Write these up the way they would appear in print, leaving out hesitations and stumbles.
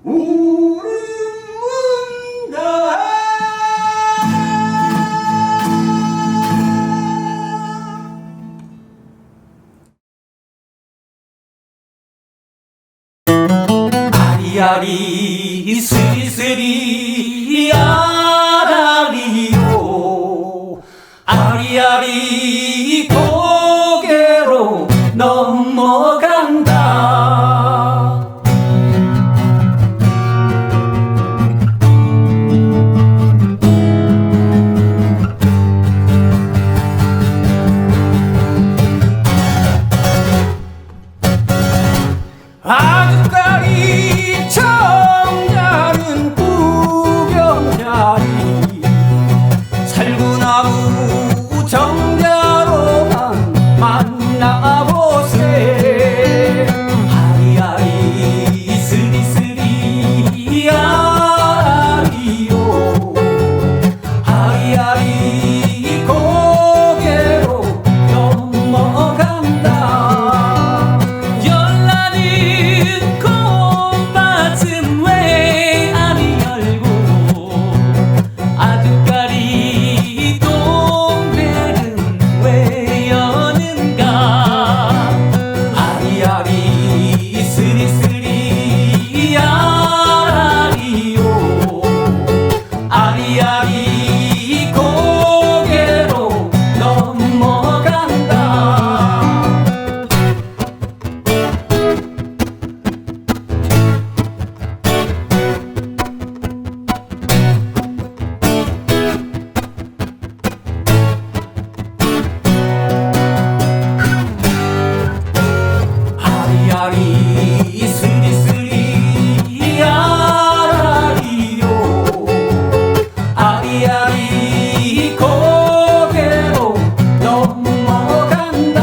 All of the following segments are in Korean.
울음문다 아리아리 스리스리 아라리요 아리아리 고개로 넘어간다 아주까리 청자는 구경자리 살구나무 정자로만 만나보세 아리아리 스리스리 아리요 아리아리 고개로 넘어간다 열나는 꽃밭은 왜 아리 열고 아주까리 동배는 왜 여는가 아리아리 스리스리 아리요 아리아리 고개로 넘어간다 아리아리 스리스리 아라리요 아리아리 고개로 넘어간다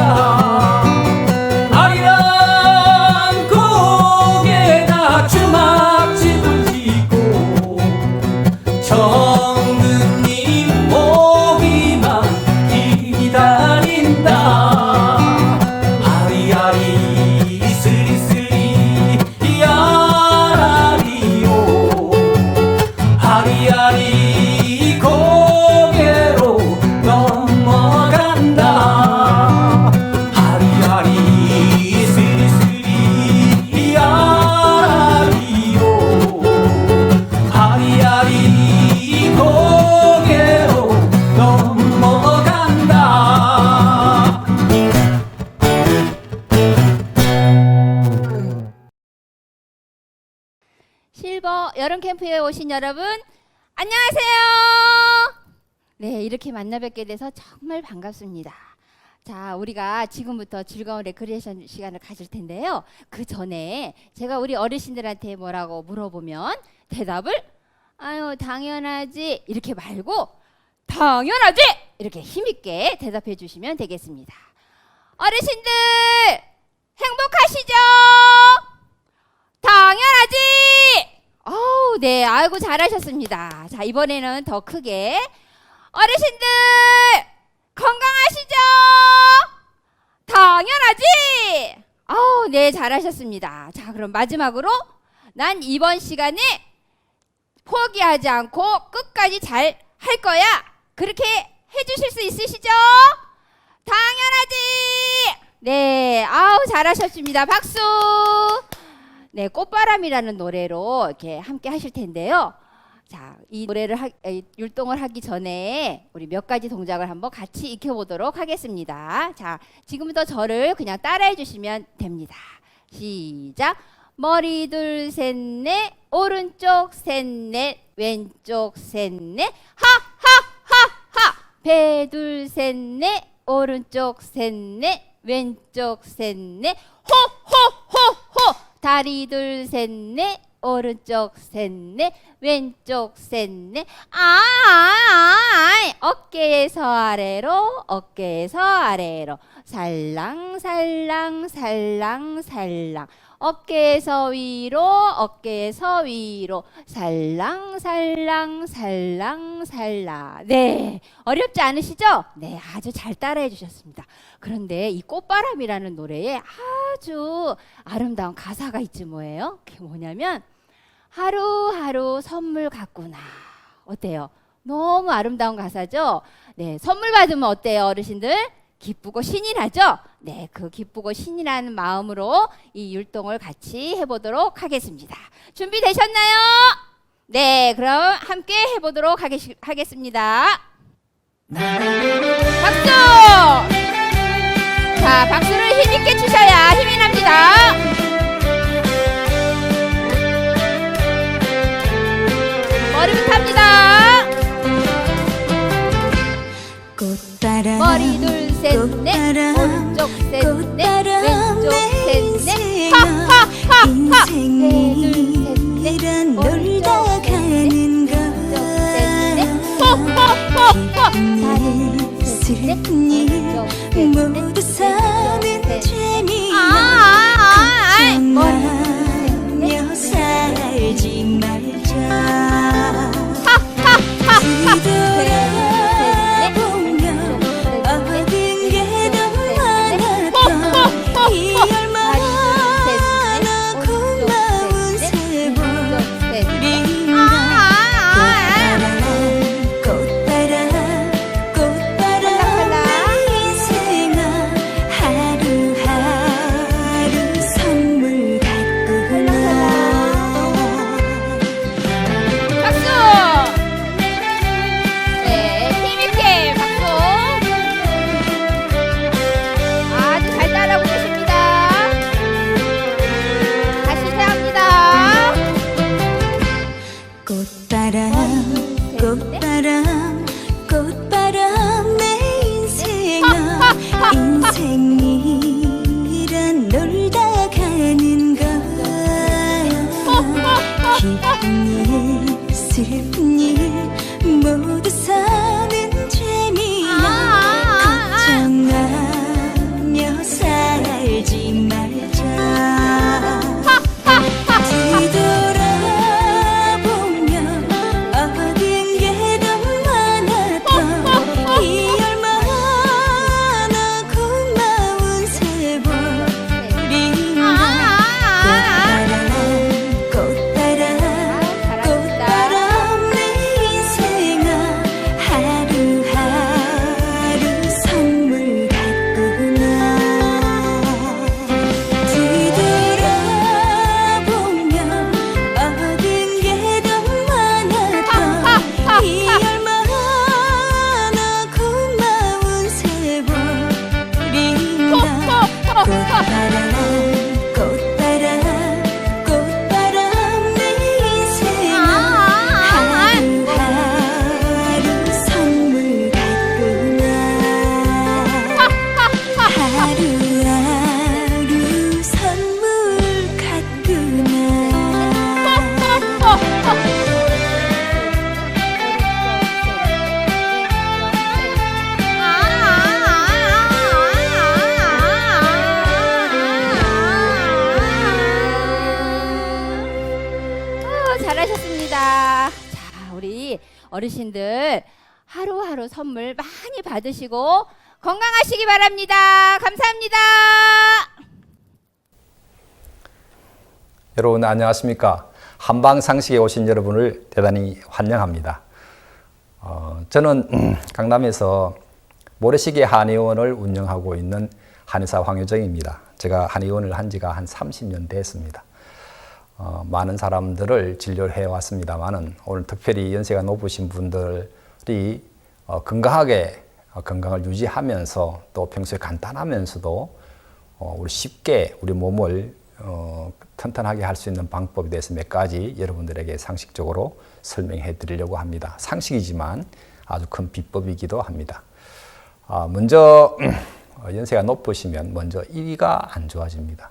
아리랑 고개가 주막집을 짓고 정든님 오기만 기다린다 아리아리 스리스리 아라리요 아리아리 고개로 넘어간다 아리아리 스리스리 아라리요 아리아리 고개로 넘어간다 실버 여름 캠프에 오신 여러분 안녕하세요. 네, 이렇게 만나 뵙게 돼서 정말 반갑습니다. 자, 우리가 지금부터 즐거운 레크리에이션 시간을 가질 텐데요. 그 전에 제가 우리 어르신들한테 뭐라고 물어보면 대답을 아유 당연하지 이렇게 말고 당연하지 이렇게 힘있게 대답해 주시면 되겠습니다. 어르신들 행복하시죠? 당연하지. 어우, 네, 아이고 잘하셨습니다. 자, 이번에는 더 크게 어르신들 건강하시죠? 당연하지. 어우, 네, 잘하셨습니다. 자, 그럼 마지막으로 난 이번 시간에 포기하지 않고 끝까지 잘 할 거야. 그렇게 해주실 수 있으시죠? 당연하지. 네, 아우 잘하셨습니다. 박수. 네, 꽃바람이라는 노래로 이렇게 함께 하실 텐데요. 자, 이 노래를 율동을 하기 전에 우리 몇 가지 동작을 한번 같이 익혀보도록 하겠습니다. 자, 지금부터 저를 그냥 따라해 주시면 됩니다. 시작. 머리 둘 셋 넷 오른쪽 셋 넷 왼쪽 셋 넷 하하하하 배 둘 셋 넷 오른쪽 셋 넷 왼쪽 셋 넷 호호호호 다리 둘 셋 넷 오른쪽 셋 넷 왼쪽 셋 넷 어깨에서 아래로 어깨에서 아래로 살랑살랑 살랑살랑 어깨에서 위로 어깨에서 위로 살랑살랑 살랑살랑. 네, 어렵지 않으시죠? 네, 아주 잘 따라해 주셨습니다. 그런데 이 꽃바람이라는 노래에 아주 아름다운 가사가 있지 뭐예요? 그게 뭐냐면 하루하루 선물 같구나. 어때요? 너무 아름다운 가사죠? 네, 선물 받으면 어때요, 어르신들? 기쁘고 신이 나죠? 네, 그 기쁘고 신이 나는 마음으로 이 율동을 같이 해보도록 하겠습니다. 준비되셨나요? 네, 그럼 함께 해보도록 하겠습니다. 박수! 자, 박수를 힘있게 치셔야 힘이 납니다. 머리부터 합니다. 머리 둘 셋 넷 오른쪽 셋 넷 왼쪽 셋 넷 하하하하 인생이란 놀다 가는 것 슬픈 일 모두 사는 재미야 걱정하며 살지 말자 뒤돌아보며 얻은 게 더 많았던 이 얼마나 고마운 세월인가 꽃바람 꽃바람 내 인생아 하루하루 선물 같구나 박수! 네, 힘있게 박수! 아주 잘 따라오고 계십니다. 다시 시작합니다. 꽃바람 꽃바람 꽃바람 내 인생아 인생이란 놀다 가는 것 기쁜 일 슬픈 일 모두 사는 재미야 걱정하며 살지 말자 뒤돌아보며 얻은 게 더 많았던 이 얼마나 고마운 세월인가 꽃바람 꽃바람 내 인생아 하루하루 선물 같구나 뒤돌아보며 얻은 게 더 많았던 이 얼마나 고마운 세월인가 꽃바람 꽃바람 꽃바람 내 인생아 하루하루 선물 같구나 하루하루 선물 같구나 잘하셨습니다. 자, 우리 어르신들 하루하루 선물 많이 받으시고 건강하시기 바랍니다. 감사합니다. 여러분 안녕하십니까? 한방상식에 오신 여러분을 대단히 환영합니다. 저는 강남에서 모래시계 한의원을 운영하고 있는 한의사 황효정입니다. 제가 한의원을 한 지가 한 30년 됐습니다. 많은 사람들을 진료를 해왔습니다만은 오늘 특별히 연세가 높으신 분들이 건강하게 건강을 유지하면서 또 평소에 간단하면서도 우리 쉽게 우리 몸을 튼튼하게 할 수 있는 방법에 대해서 몇 가지 여러분들에게 상식적으로 설명해 드리려고 합니다. 상식이지만 아주 큰 비법이기도 합니다. 먼저 연세가 높으시면 먼저 이가 안 좋아집니다.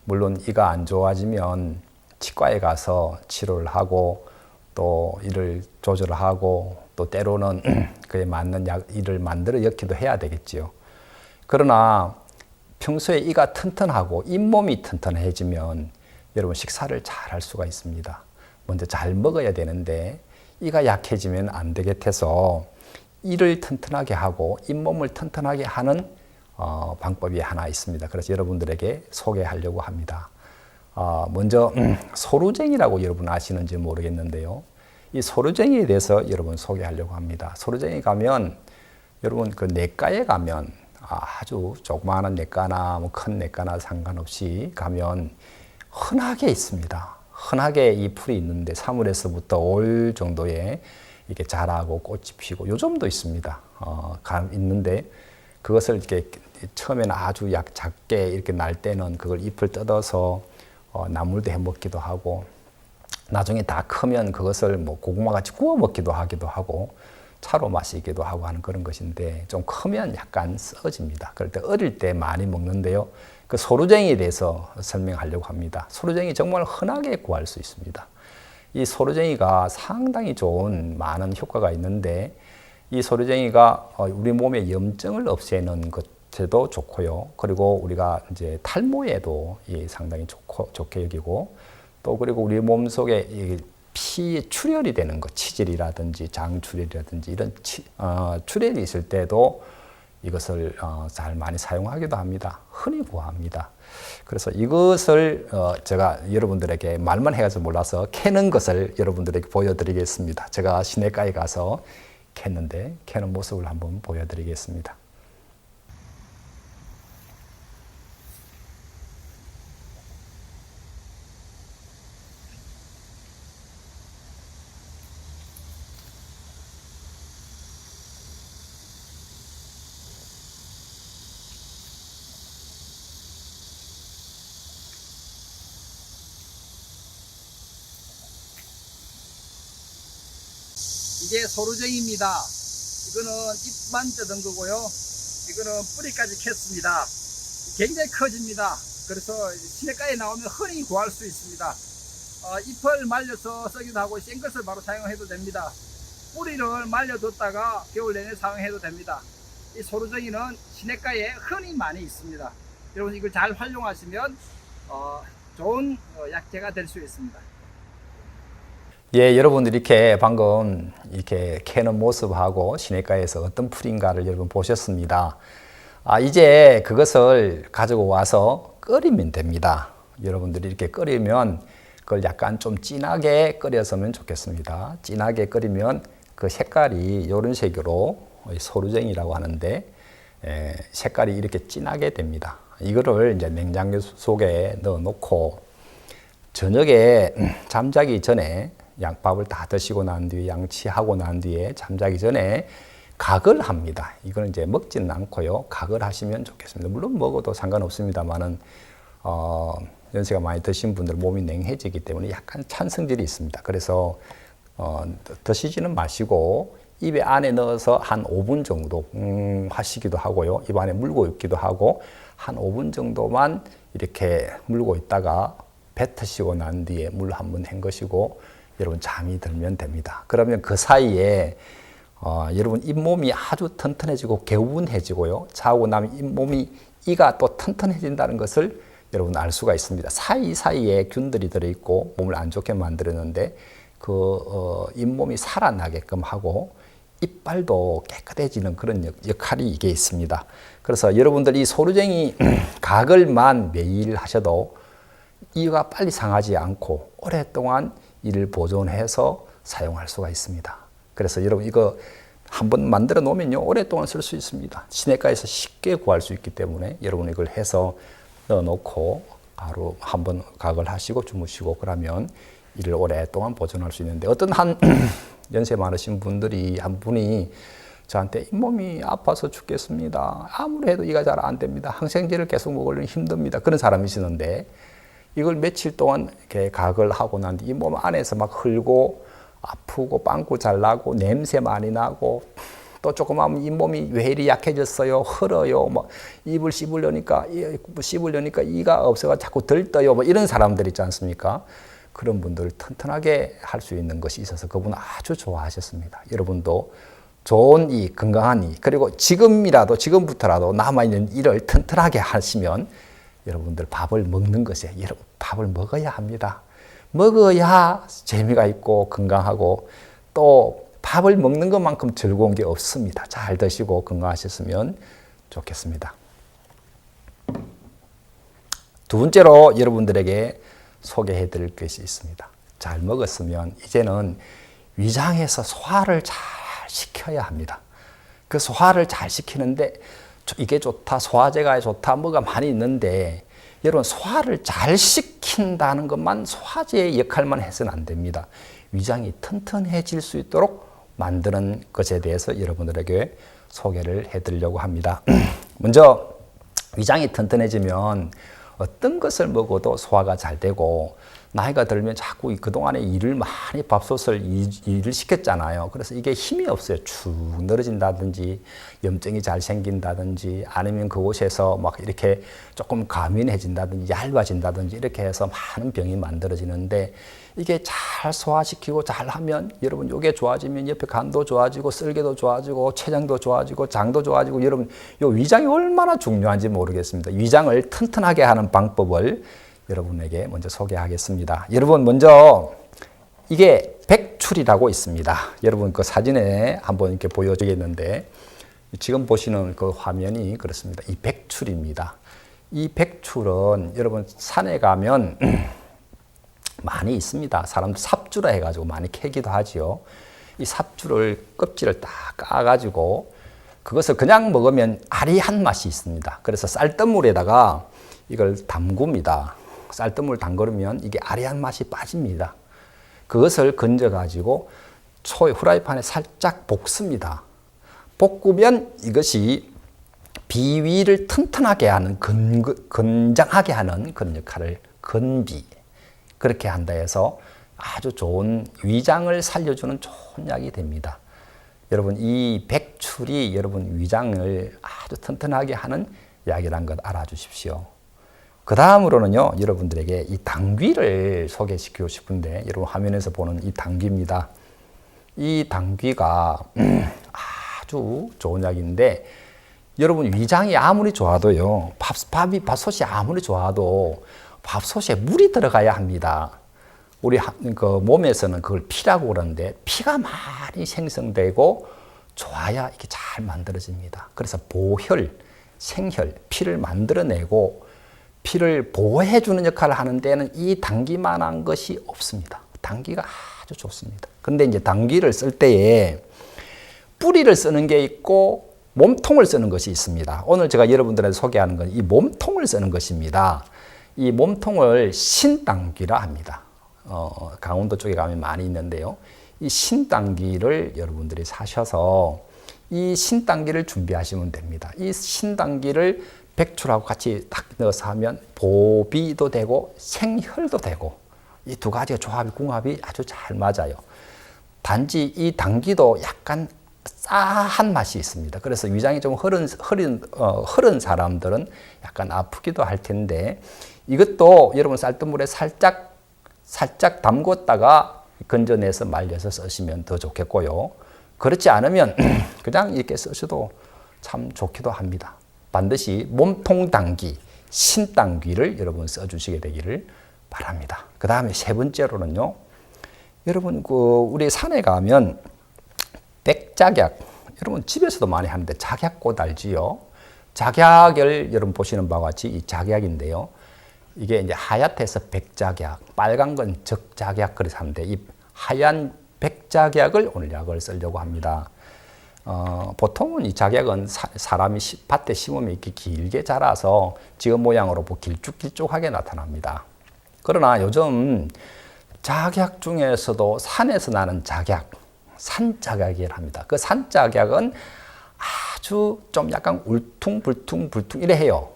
물론 이가 안 좋아지면 치과에 가서 치료를 하고 또 이를 조절하고 또 때로는 그에 맞는 이를 만들어 넣기도 해야 되겠지요. 그러나 평소에 이가 튼튼하고 잇몸이 튼튼해지면 여러분 식사를 잘 할 수가 있습니다. 먼저 잘 먹어야 되는데 이가 약해지면 안 되겠어서 이를 튼튼하게 하고 잇몸을 튼튼하게 하는 방법이 하나 있습니다. 그래서 여러분들에게 소개하려고 합니다. 먼저 소루쟁이라고 여러분 아시는지 모르겠는데요. 이 소루쟁이에 대해서 여러분 소개하려고 합니다. 소루쟁이 가면 여러분 그 내과에 가면 아주 조그마한 내과나 뭐 큰 내과나 상관없이 가면 흔하게 있습니다. 흔하게 이 풀이 있는데 3월에서부터 5월 정도에 이렇게 자라고 꽃이 피고 요즘도 있습니다. 있는데 그것을 이렇게 처음에는 아주 작게 이렇게 날 때는 그걸 잎을 뜯어서 나물도 해 먹기도 하고 나중에 다 크면 그것을 뭐 고구마 같이 구워 먹기도 하고 차로 마시기도 하고 하는 그런 것인데 좀 크면 약간 써집니다. 그럴 때 어릴 때 많이 먹는데요. 그 소루쟁이에 대해서 설명하려고 합니다. 소루쟁이 정말 흔하게 구할 수 있습니다. 이 소루쟁이가 상당히 좋은 많은 효과가 있는데 이 소루쟁이가 우리 몸의 염증을 없애는 것에도 좋고요. 그리고 우리가 이제 탈모에도 상당히 좋게 여기고 또 그리고 우리 몸 속에 피 출혈이 되는 것, 치질이라든지 장출혈이라든지 이런 출혈이 있을 때도 이것을 잘 많이 사용하기도 합니다. 흔히 구합니다. 그래서 이것을 제가 여러분들에게 말만 해가지고 몰라서 캐는 것을 여러분들에게 보여드리겠습니다. 제가 시내가에 가서 캐는 모습을 한번 보여드리겠습니다. 이게 소루쟁이입니다. 이거는 잎만 뜯은 거고요. 이거는 뿌리까지 캤습니다. 굉장히 커집니다. 그래서 시내가에 나오면 흔히 구할 수 있습니다. 잎을 말려서 쓰기도 하고 생것을 바로 사용해도 됩니다. 뿌리를 말려뒀다가 겨울 내내 사용해도 됩니다. 이 소루쟁이는 시내가에 흔히 많이 있습니다. 여러분 이걸 잘 활용하시면 좋은 약재가 될 수 있습니다. 예, 여러분들 이렇게 방금 이렇게 캐는 모습하고 시내가에서 어떤 풀인가를 여러분 보셨습니다. 이제 그것을 가지고 와서 끓이면 됩니다. 여러분들이 이렇게 끓이면 그걸 약간 좀 진하게 끓였으면 좋겠습니다. 진하게 끓이면 그 색깔이 이런 색으로 소루쟁이라고 하는데 색깔이 이렇게 진하게 됩니다. 이거를 이제 냉장고 속에 넣어 놓고 저녁에 잠자기 전에 양밥을 다 드시고 난 뒤에 양치하고 난 뒤에 잠자기 전에 각을 합니다. 이거는 이제 먹지는 않고요. 각을 하시면 좋겠습니다. 물론 먹어도 상관없습니다만은 연세가 많이 드신 분들 몸이 냉해지기 때문에 약간 찬 성질이 있습니다. 그래서 드시지는 마시고 입에 안에 넣어서 한 5분 정도 하시기도 하고요. 입 안에 물고 있기도 하고 한 5분 정도만 이렇게 물고 있다가 뱉으시고 난 뒤에 물 한 번 헹구시고 여러분 잠이 들면 됩니다. 그러면 그 사이에 여러분 잇몸이 아주 튼튼해지고 개운해지고요. 자고 나면 잇몸이 이가 또 튼튼해진다는 것을 여러분 알 수가 있습니다. 사이사이에 균들이 들어있고 몸을 안 좋게 만들었는데 그 잇몸이 살아나게끔 하고 이빨도 깨끗해지는 그런 역할이 이게 있습니다. 그래서 여러분들 이 소루쟁이 가글만 매일 하셔도 이가 빨리 상하지 않고 오랫동안 이를 보존해서 사용할 수가 있습니다. 그래서 여러분 이거 한번 만들어 놓으면요 오랫동안 쓸 수 있습니다. 시내가에서 쉽게 구할 수 있기 때문에 여러분 이걸 해서 넣어 놓고 하루 한번 각을 하시고 주무시고 그러면 이를 오랫동안 보존할 수 있는데 어떤 한 연세 많으신 분들이 한 분이 저한테 잇몸이 아파서 죽겠습니다. 아무리 해도 이가 잘 안 됩니다. 항생제를 계속 먹으려니 힘듭니다. 그런 사람이시는데 이걸 며칠 동안 이렇게 각을 하고 난 뒤 이 몸 안에서 막 흘고 아프고 빵꾸 잘 나고 냄새 많이 나고 또 조금 하면 잇몸이 왜 이리 약해졌어요? 흘어요. 뭐 입을 씹으려니까 이가 없어가 자꾸 들떠요. 뭐 이런 사람들 있지 않습니까? 그런 분들을 튼튼하게 할 수 있는 것이 있어서 그분 아주 좋아하셨습니다. 여러분도 좋은 이 건강한 이 그리고 지금부터라도 남아있는 이를 튼튼하게 하시면 여러분들 밥을 먹는 것에 여러분 밥을 먹어야 합니다. 먹어야 재미가 있고 건강하고 또 밥을 먹는 것만큼 즐거운 게 없습니다. 잘 드시고 건강하셨으면 좋겠습니다. 두 번째로 여러분들에게 소개해 드릴 것이 있습니다. 잘 먹었으면 이제는 위장에서 소화를 잘 시켜야 합니다. 그 소화를 잘 시키는데 이게 좋다, 소화제가 좋다, 뭐가 많이 있는데 여러분 소화를 잘 시킨다는 것만 소화제의 역할만 해서는 안 됩니다. 위장이 튼튼해질 수 있도록 만드는 것에 대해서 여러분들에게 소개를 해드리려고 합니다. 먼저 위장이 튼튼해지면 어떤 것을 먹어도 소화가 잘 되고 나이가 들면 자꾸 그동안에 일을 많이 밥솥을 일을 시켰잖아요. 그래서 이게 힘이 없어요. 축 늘어진다든지 염증이 잘 생긴다든지 아니면 그곳에서 막 이렇게 조금 가민해진다든지 얇아진다든지 이렇게 해서 많은 병이 만들어지는데 이게 잘 소화시키고 잘 하면 여러분 이게 좋아지면 옆에 간도 좋아지고 쓸개도 좋아지고 췌장도 좋아지고 장도 좋아지고 여러분 이 위장이 얼마나 중요한지 모르겠습니다. 위장을 튼튼하게 하는 방법을 여러분에게 먼저 소개하겠습니다. 여러분 먼저 이게 백출이라고 있습니다. 여러분 그 사진에 한번 이렇게 보여주겠는데 지금 보시는 그 화면이 그렇습니다. 이 백출입니다. 이 백출은 여러분 산에 가면 많이 있습니다. 사람들 삽주라 해가지고 많이 캐기도 하지요. 이 삽주를 껍질을 딱 까가지고 그것을 그냥 먹으면 아리한 맛이 있습니다. 그래서 쌀뜨물에다가 이걸 담굽니다. 쌀뜨물 담그면 이게 아리한 맛이 빠집니다. 그것을 건져가지고 후라이팬에 살짝 볶습니다. 볶으면 이것이 비위를 튼튼하게 하는 건장하게 하는 그런 역할을 건비 그렇게 한다 해서 아주 좋은 위장을 살려주는 좋은 약이 됩니다. 여러분 이 백출이 여러분 위장을 아주 튼튼하게 하는 약이라는 것 알아주십시오. 그 다음으로는요 여러분들에게 이 당귀를 소개시키고 싶은데 여러분 화면에서 보는 이 당귀입니다. 이 당귀가 아주 좋은 약인데 여러분 위장이 아무리 좋아도요 밥솥이 아무리 좋아도 밥솥에 물이 들어가야 합니다. 우리 그 몸에서는 그걸 피라고 그러는데 피가 많이 생성되고 좋아야 이게 잘 만들어집니다. 그래서 보혈, 생혈, 피를 만들어내고 피를 보호해주는 역할을 하는 데는 이 당귀만한 것이 없습니다. 당귀가 아주 좋습니다. 그런데 이제 당귀를 쓸 때에 뿌리를 쓰는 게 있고 몸통을 쓰는 것이 있습니다. 오늘 제가 여러분들한테 소개하는 건 이 몸통을 쓰는 것입니다. 이 몸통을 신당귀라 합니다. 강원도 쪽에 가면 많이 있는데요. 이 신당귀를 여러분들이 사셔서 이 신당귀를 준비하시면 됩니다. 이 신당귀를 백출하고 같이 딱 넣어서 하면 보비도 되고 생혈도 되고 이 두 가지가 궁합이 아주 잘 맞아요. 단지 이 당귀도 약간 싸한 맛이 있습니다. 그래서 위장이 좀 흐른 사람들은 약간 아프기도 할 텐데 이것도 여러분 쌀뜨물에 살짝 담궜다가 건져내서 말려서 쓰시면 더 좋겠고요. 그렇지 않으면 그냥 이렇게 쓰셔도 참 좋기도 합니다. 반드시 몸통 당귀, 신당귀를 여러분 써주시게 되기를 바랍니다. 그 다음에 세 번째로는요, 여러분 우리 산에 가면 백작약, 여러분 집에서도 많이 하는데 작약꽃 알지요? 작약을 여러분 보시는 바와 같이 이 작약인데요. 이게 이제 하얗해서 백작약, 빨간 건 적작약 그래서 하는데 이 하얀 백작약을 오늘 약을 쓰려고 합니다. 보통은 이 작약은 사람이 밭에 심으면 이렇게 길게 자라서 지금 모양으로 길쭉길쭉하게 나타납니다. 그러나 요즘 작약 중에서도 산에서 나는 작약, 산작약이라 합니다. 그 산작약은 아주 좀 약간 울퉁불퉁 이래 해요.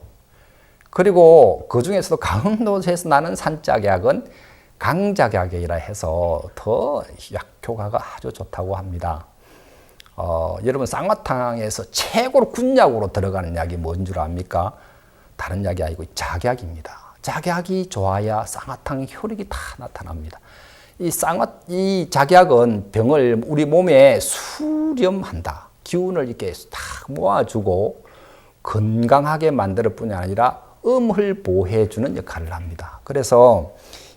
그리고 그 중에서도 강원도에서 나는 산작약은 강작약이라 해서 더 약효과가 아주 좋다고 합니다. 여러분 쌍화탕에서 최고로 군약으로 들어가는 약이 뭔 줄 압니까? 다른 약이 아니고 작약입니다. 작약이 좋아야 쌍화탕의 효력이 다 나타납니다. 이 작약은 병을 우리 몸에 수렴한다. 기운을 이렇게 딱 모아주고 건강하게 만들 뿐이 아니라 음을 보호해주는 역할을 합니다. 그래서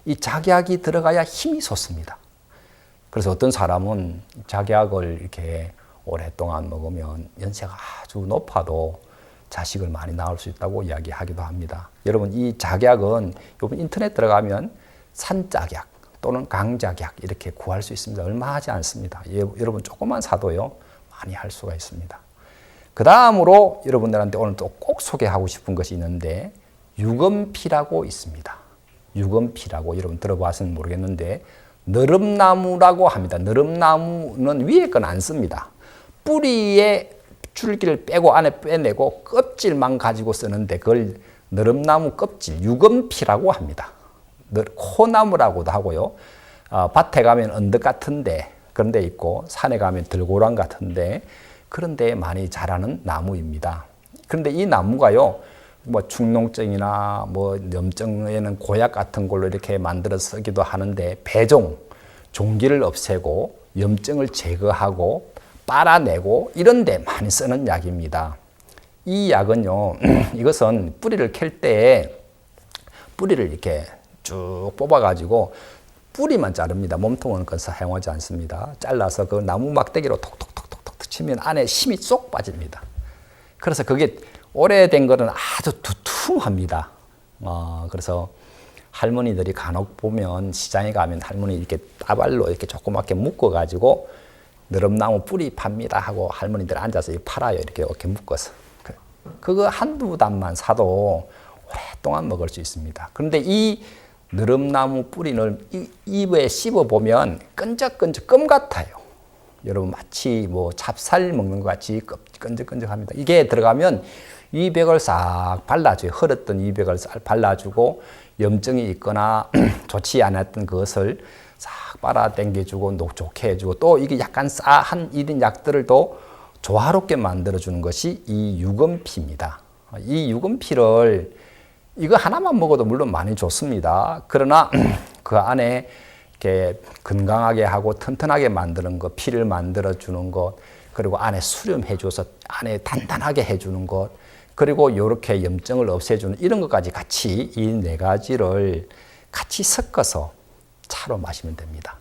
이 작약이 들어가야 힘이 솟습니다. 그래서 어떤 사람은 작약을 이렇게 오랫동안 먹으면 연세가 아주 높아도 자식을 많이 낳을 수 있다고 이야기하기도 합니다. 여러분 이 작약은 요번 인터넷 들어가면 산짝약 또는 강작약 이렇게 구할 수 있습니다. 얼마 하지 않습니다. 여러분 조금만 사도요 많이 할 수가 있습니다. 그 다음으로 여러분들한테 오늘 또 꼭 소개하고 싶은 것이 있는데 유금피라고 있습니다. 유금피라고 여러분 들어봤으면 모르겠는데 너름나무라고 합니다. 너름나무는 위에 건 안 씁니다. 뿌리에 줄기를 빼고 안에 빼내고 껍질만 가지고 쓰는데 그걸 너름나무 껍질, 유금피라고 합니다. 코나무라고도 하고요. 밭에 가면 언덕 같은데 그런 데 있고 산에 가면 들고랑 같은데 그런 데 많이 자라는 나무입니다. 그런데 이 나무가요. 뭐 축농증이나 뭐 염증에는 고약 같은 걸로 이렇게 만들어 쓰기도 하는데 배종, 종기를 없애고 염증을 제거하고 빨아내고 이런 데 많이 쓰는 약입니다. 이 약은요. 이것은 뿌리를 캘 때 뿌리를 이렇게 쭉 뽑아 가지고 뿌리만 자릅니다. 몸통은 그건 사용하지 않습니다. 잘라서 그 나무 막대기로 톡톡톡톡톡 치면 안에 힘이 쏙 빠집니다. 그래서 그게 오래된 거는 아주 두툼합니다. 그래서 할머니들이 간혹 보면 시장에 가면 할머니 이렇게 따발로 이렇게 조그맣게 묶어가지고 너름나무 뿌리 팝니다 하고 할머니들 앉아서 팔아요. 이렇게 묶어서. 그거 한두 단만 사도 오랫동안 먹을 수 있습니다. 그런데 이 너름나무 뿌리를 입에 씹어보면 끈적끈적 껌 같아요. 여러분 마치 뭐 찹쌀 먹는 것 같이 끈적끈적합니다. 이게 들어가면 이백을 싹 발라줘요. 흐렸던 이백을 싹 발라주고 염증이 있거나 좋지 않았던 그것을 싹 빨아당겨주고 녹좋게 해주고 또 이게 약간 싸한 이런 약들을 또 조화롭게 만들어주는 것이 이 유금피입니다. 이 유금피를 이거 하나만 먹어도 물론 많이 좋습니다. 그러나 그 안에 이렇게 건강하게 하고 튼튼하게 만드는 것, 피를 만들어주는 것, 그리고 안에 수렴해줘서 안에 단단하게 해주는 것, 그리고 이렇게 염증을 없애주는 이런 것까지 같이 이 네 가지를 같이 섞어서 차로 마시면 됩니다.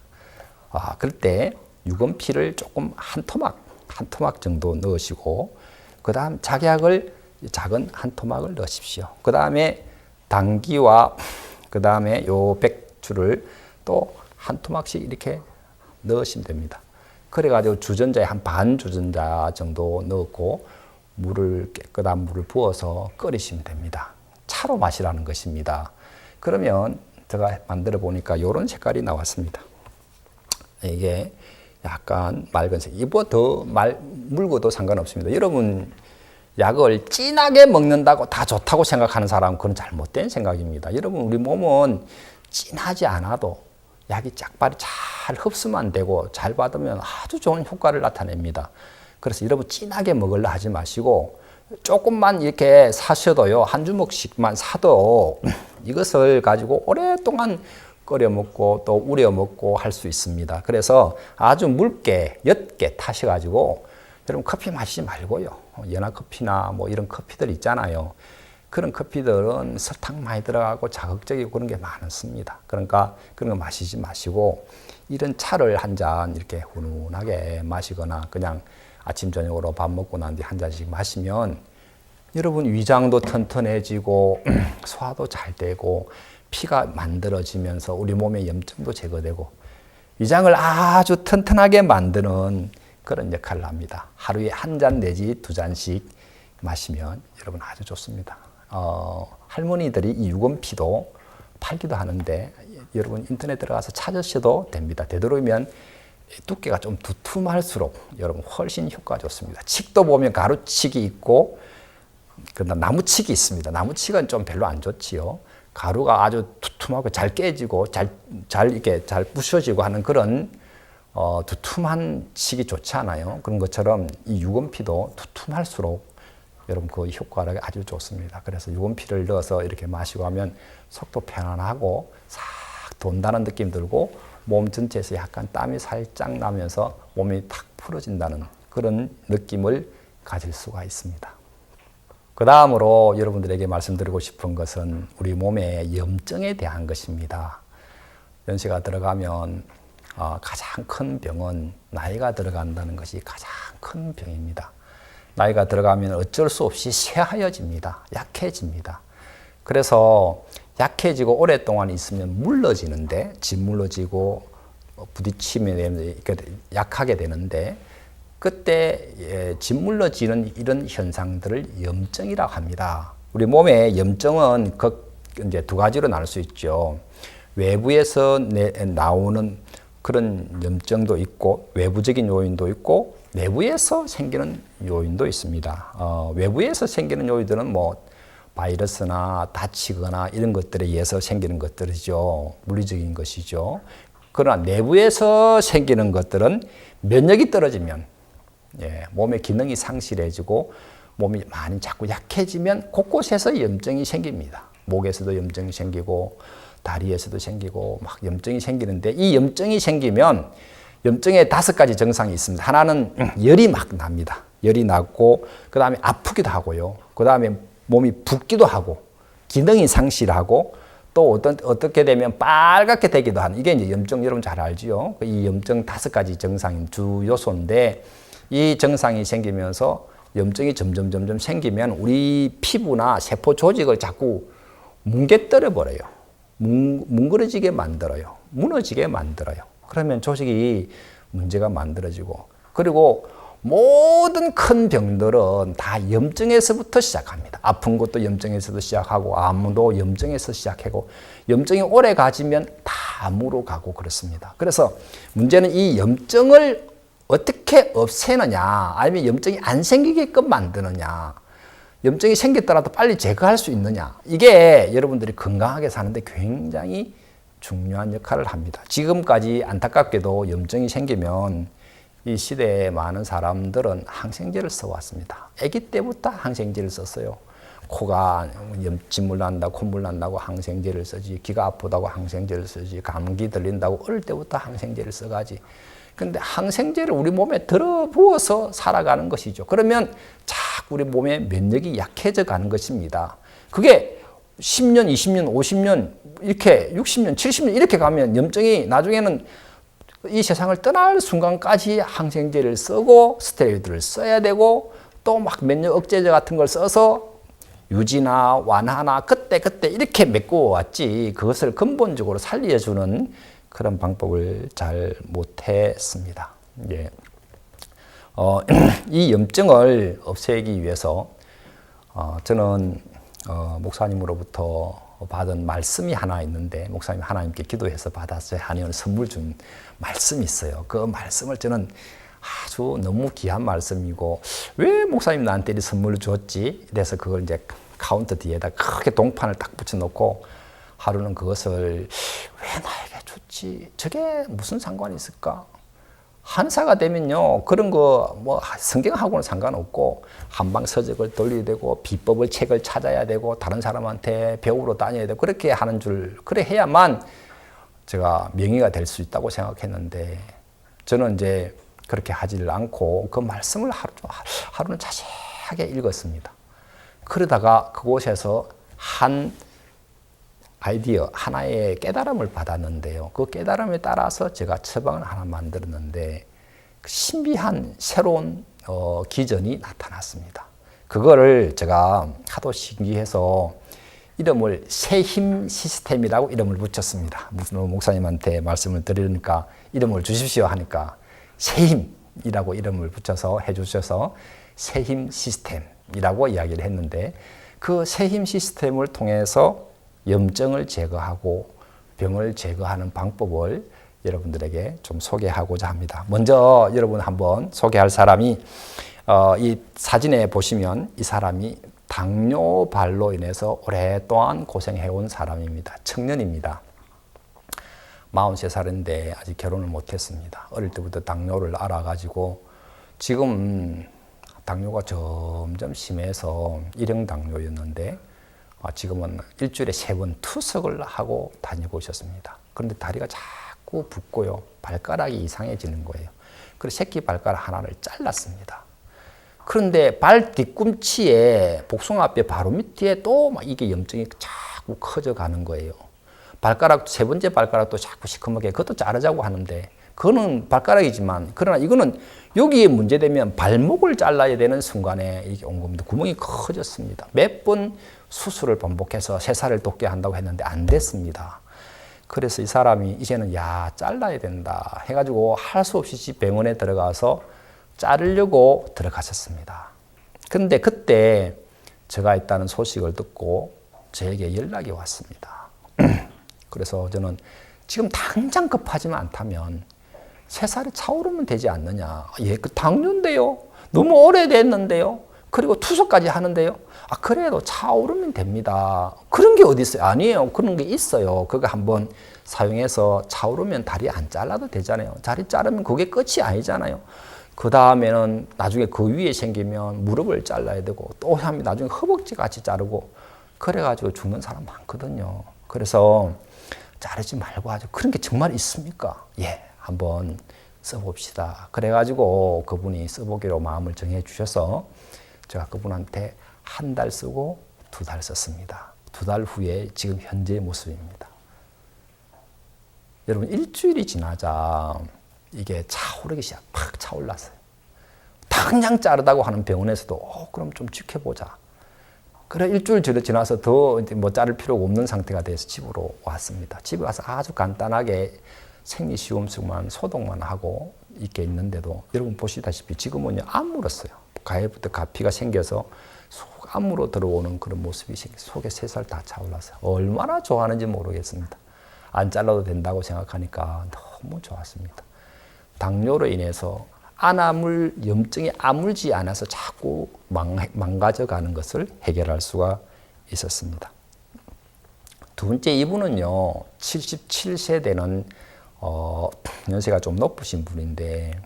그럴 때 유금피를 조금 한 토막 정도 넣으시고 그 다음 작약을 작은 한 토막을 넣으십시오. 그 다음에 당귀와 그 다음에 요 백주를 또 한 토막씩 이렇게 넣으시면 됩니다. 그래가지고 주전자에 한 반 주전자 정도 넣고 깨끗한 물을 부어서 끓이시면 됩니다. 차로 마시라는 것입니다. 그러면 제가 만들어 보니까 이런 색깔이 나왔습니다. 이게 약간 맑은색. 이보다 더 묽어도 상관없습니다. 여러분 약을 진하게 먹는다고 다 좋다고 생각하는 사람은 그건 잘못된 생각입니다. 여러분 우리 몸은 진하지 않아도 약이 짝발이 잘 흡수만 되고 잘 받으면 아주 좋은 효과를 나타냅니다. 그래서 여러분 진하게 먹으려 하지 마시고 조금만 이렇게 사셔도요. 한 주먹씩만 사도 이것을 가지고 오랫동안 끓여 먹고 또 우려 먹고 할 수 있습니다. 그래서 아주 묽게 옅게 타셔가지고 여러분 커피 마시지 말고요. 연한 커피나 뭐 이런 커피들 있잖아요. 그런 커피들은 설탕 많이 들어가고 자극적이고 그런 게 많습니다. 그러니까 그런 거 마시지 마시고 이런 차를 한 잔 이렇게 훈훈하게 마시거나 그냥 아침 저녁으로 밥 먹고 난 뒤 한 잔씩 마시면 여러분 위장도 튼튼해지고 소화도 잘 되고 피가 만들어지면서 우리 몸의 염증도 제거되고 위장을 아주 튼튼하게 만드는 그런 역할을 합니다. 하루에 한 잔 내지 두 잔씩 마시면 여러분 아주 좋습니다. 할머니들이 이 유금피도 팔기도 하는데 여러분 인터넷 들어가서 찾으셔도 됩니다. 되도록이면 두께가 좀 두툼할수록 여러분 훨씬 효과가 좋습니다. 칡도 보면 가루칡이 있고 그다음 나무칡이 있습니다. 나무칡은 좀 별로 안 좋지요. 가루가 아주 두툼하고 잘 깨지고 잘 이렇게 잘 부셔지고 하는 그런 두툼한 칡이 좋지 않아요. 그런 것처럼 이 유금피도 두툼할수록 여러분 그 효과가 아주 좋습니다. 그래서 유금피를 넣어서 이렇게 마시고 하면 속도 편안하고 싹 돈다는 느낌 들고 몸 전체에서 약간 땀이 살짝 나면서 몸이 탁 풀어진다는 그런 느낌을 가질 수가 있습니다. 그 다음으로 여러분들에게 말씀드리고 싶은 것은 우리 몸의 염증에 대한 것입니다. 연세가 들어가면 가장 큰 병은 나이가 들어간다는 것이 가장 큰 병입니다. 나이가 들어가면 어쩔 수 없이 쇠하여집니다. 약해집니다. 그래서 약해지고 오랫동안 있으면 물러지는데, 짓물러지고 부딪히면 이렇게 약하게 되는데, 그때 짓물러지는 이런 현상들을 염증이라고 합니다. 우리 몸에 염증은 이제 두 가지로 나눌 수 있죠. 외부에서 나오는 그런 염증도 있고, 외부적인 요인도 있고, 내부에서 생기는 요인도 있습니다. 외부에서 생기는 요인들은 뭐 바이러스나 다치거나 이런 것들에 의해서 생기는 것들이죠. 물리적인 것이죠. 그러나 내부에서 생기는 것들은 면역이 떨어지면, 몸의 기능이 상실해지고 몸이 많이 자꾸 약해지면 곳곳에서 염증이 생깁니다. 목에서도 염증이 생기고 다리에서도 생기고 막 염증이 생기는데, 이 염증이 생기면 염증에 5가지 증상이 있습니다. 하나는 열이 막 납니다. 열이 나고, 그 다음에 아프기도 하고요. 그 다음에 몸이 붓기도 하고, 기능이 상실하고, 또 어떻게 되면 빨갛게 되기도 하는, 이게 이제 염증, 여러분 잘 알지요. 이 염증 5가지 증상인 주 요소인데, 이 증상이 생기면서 염증이 점점 생기면 우리 피부나 세포 조직을 자꾸 뭉개뜨려 버려요. 뭉그러지게 만들어요. 무너지게 만들어요. 그러면 조직이 문제가 만들어지고, 그리고 모든 큰 병들은 다 염증에서부터 시작합니다. 아픈 것도 염증에서도 시작하고, 암도 염증에서 시작하고, 염증이 오래 가지면 다 암으로 가고 그렇습니다. 그래서 문제는 이 염증을 어떻게 없애느냐, 아니면 염증이 안 생기게끔 만드느냐, 염증이 생겼더라도 빨리 제거할 수 있느냐, 이게 여러분들이 건강하게 사는데 굉장히 중요한 역할을 합니다. 지금까지 안타깝게도 염증이 생기면 이 시대에 많은 사람들은 항생제를 써왔습니다. 아기 때부터 항생제를 썼어요. 코가 진물 난다고, 콧물 난다고 항생제를 쓰지, 귀가 아프다고 항생제를 쓰지, 감기 들린다고 어릴 때부터 항생제를 써가지. 근데 항생제를 우리 몸에 들어부어서 살아가는 것이죠. 그러면 자꾸 우리 몸의 면역이 약해져 가는 것입니다. 그게 10년, 20년, 50년, 이렇게 60년, 70년 이렇게 가면 염증이 나중에는 이 세상을 떠날 순간까지 항생제를 쓰고 스테로이드를 써야 되고, 또 막 면역 억제제 같은 걸 써서 유지나 완화나 그때 이렇게 메꿔왔지, 그것을 근본적으로 살려주는 그런 방법을 잘 못했습니다. 예. 이 염증을 없애기 위해서 저는 목사님으로부터 받은 말씀이 하나 있는데, 목사님 하나님께 기도해서 받았어요. 한의원 선물 준 말씀이 있어요. 그 말씀을 저는 아주 너무 귀한 말씀이고, 왜 목사님 나한테 이 선물을 줬지? 그래서 그걸 이제 카운터 뒤에다 크게 동판을 딱 붙여놓고, 하루는 그것을 왜 나에게 줬지? 저게 무슨 상관이 있을까? 한사가 되면요, 그런 거 뭐 성경하고는 상관없고 한방 서적을 돌려야 되고 비법을 책을 찾아야 되고 다른 사람한테 배우러 다녀야 되고 그렇게 하는 줄, 그래 해야만 제가 명의가 될 수 있다고 생각했는데, 저는 이제 그렇게 하지를 않고 그 말씀을 하루는 자세하게 읽었습니다. 그러다가 그곳에서 한 아이디어, 하나의 깨달음을 받았는데요. 그 깨달음에 따라서 제가 처방을 하나 만들었는데, 신비한 새로운 기전이 나타났습니다. 그거를 제가 하도 신기해서 이름을 새힘 시스템이라고 이름을 붙였습니다. 무슨 목사님한테 말씀을 드리니까 이름을 주십시오 하니까 새힘이라고 이름을 붙여서 해주셔서 새힘 시스템이라고 이야기를 했는데, 그 새힘 시스템을 통해서 염증을 제거하고 병을 제거하는 방법을 여러분들에게 좀 소개하고자 합니다. 먼저 여러분 한번 소개할 사람이 이 사진에 보시면 이 사람이 당뇨발로 인해서 오랫동안 고생해온 사람입니다. 청년입니다. 43살인데 아직 결혼을 못했습니다. 어릴 때부터 당뇨를 알아가지고 지금 당뇨가 점점 심해서 일형 당뇨였는데 지금은 일주일에 3번 투석을 하고 다니고 있었습니다. 그런데 다리가 자꾸 붓고요, 발가락이 이상해지는 거예요. 그래서 새끼 발가락 하나를 잘랐습니다. 그런데 발 뒤꿈치에 복숭아뼈 바로 밑에 또 막 이게 염증이 자꾸 커져 가는 거예요. 발가락, 3번째 발가락도 자꾸 시커멓게, 그것도 자르자고 하는데 그거는 발가락이지만 그러나 이거는 여기에 문제되면 발목을 잘라야 되는 순간에 이게 온 겁니다. 구멍이 커졌습니다. 몇 번 수술을 반복해서 새살을 돋게 한다고 했는데 안 됐습니다. 그래서 이 사람이 이제는 야 잘라야 된다 해가지고 할 수 없이 병원에 들어가서 자르려고 들어가셨습니다. 근데 그때 제가 있다는 소식을 듣고 저에게 연락이 왔습니다. 그래서 저는 지금 당장 급하지만 않다면 새살이 차오르면 되지 않느냐. 예, 그 당뇨인데요. 너무 오래됐는데요. 그리고 투석까지 하는데요. 아, 그래도 차오르면 됩니다. 그런 게 어디 있어요? 아니에요. 그런 게 있어요. 그거 한번 사용해서 차오르면 다리 안 잘라도 되잖아요. 다리 자르면 그게 끝이 아니잖아요. 그 다음에는 나중에 그 위에 생기면 무릎을 잘라야 되고 또 하면 나중에 허벅지 같이 자르고 그래가지고 죽는 사람 많거든요. 그래서 자르지 말고 하죠. 그런 게 정말 있습니까? 예, 한번 써봅시다. 그래가지고 그분이 써보기로 마음을 정해 주셔서 제가 그분한테 한 달 쓰고 2달 썼습니다. 2달 후에 지금 현재의 모습입니다. 여러분 일주일이 지나자 이게 차오르기 팍 차올랐어요. 당장 자르다고 하는 병원에서도 그럼 좀 지켜보자. 그래 일주일 지나서 더 뭐 자를 필요가 없는 상태가 돼서 집으로 왔습니다. 집에 와서 아주 간단하게 생리시험만 소독만 하고 있게 있는데도 여러분 보시다시피 지금은 안 물었어요. 가해부터 가피가 생겨서 속 안으로 들어오는 그런 모습이 생겨서 속에 새살 다 차올랐어요. 얼마나 좋아하는지 모르겠습니다. 안 잘라도 된다고 생각하니까 너무 좋았습니다. 당뇨로 인해서 안아물 염증이 아물지 않아서 자꾸 망가져가는 것을 해결할 수가 있었습니다. 두 번째 이분은요 77세 되는 연세가 좀 높으신 분인데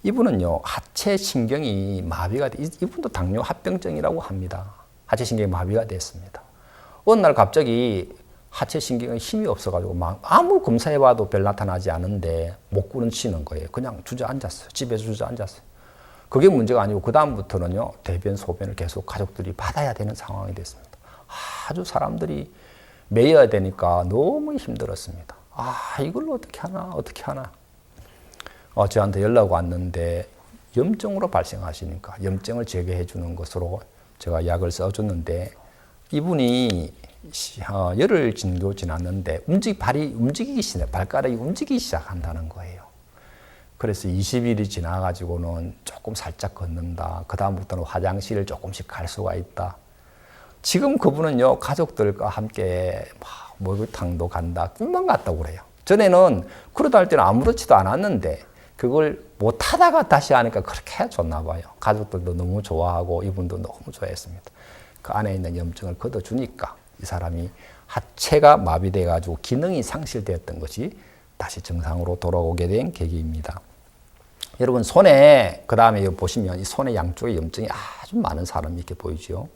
이분은요 하체 신경이 마비가 돼 이분도 당뇨 합병증이라고 합니다. 하체 신경이 마비가 됐습니다. 어느 날 갑자기 하체 신경에 힘이 없어가지고 막 아무 검사해봐도 별 나타나지 않은데 목구는 치는 거예요. 그냥 주저앉았어요. 집에서 주저앉았어요. 그게 문제가 아니고 그 다음부터는요 대변 소변을 계속 가족들이 받아야 되는 상황이 됐습니다. 아주 사람들이 매여야 되니까 너무 힘들었습니다. 이걸 어떻게 하나 저한테 연락 왔는데 염증으로 발생하시니까 염증을 제거해 주는 것으로 제가 약을 써줬는데 이분이 열흘 정도 지났는데 발이 움직이기 시작, 발가락이 움직이기 시작한다는 거예요. 그래서 20일이 지나가지고는 조금 살짝 걷는다. 그 다음부터는 화장실을 조금씩 갈 수가 있다. 지금 그분은요 가족들과 함께 목욕탕도 간다. 꿈만 같다고 그래요. 전에는 그러다 할 때는 아무렇지도 않았는데 그걸 못 하다가 다시 하니까 그렇게 좋나 봐요. 가족들도 너무 좋아하고 이분도 너무 좋아했습니다. 그 안에 있는 염증을 걷어주니까 이 사람이 하체가 마비돼 가지고 기능이 상실되었던 것이 다시 정상으로 돌아오게 된 계기입니다. 여러분 손에 그 다음에 보시면 이 손의 양쪽에 염증이 아주 많은 사람이 이렇게 보이죠.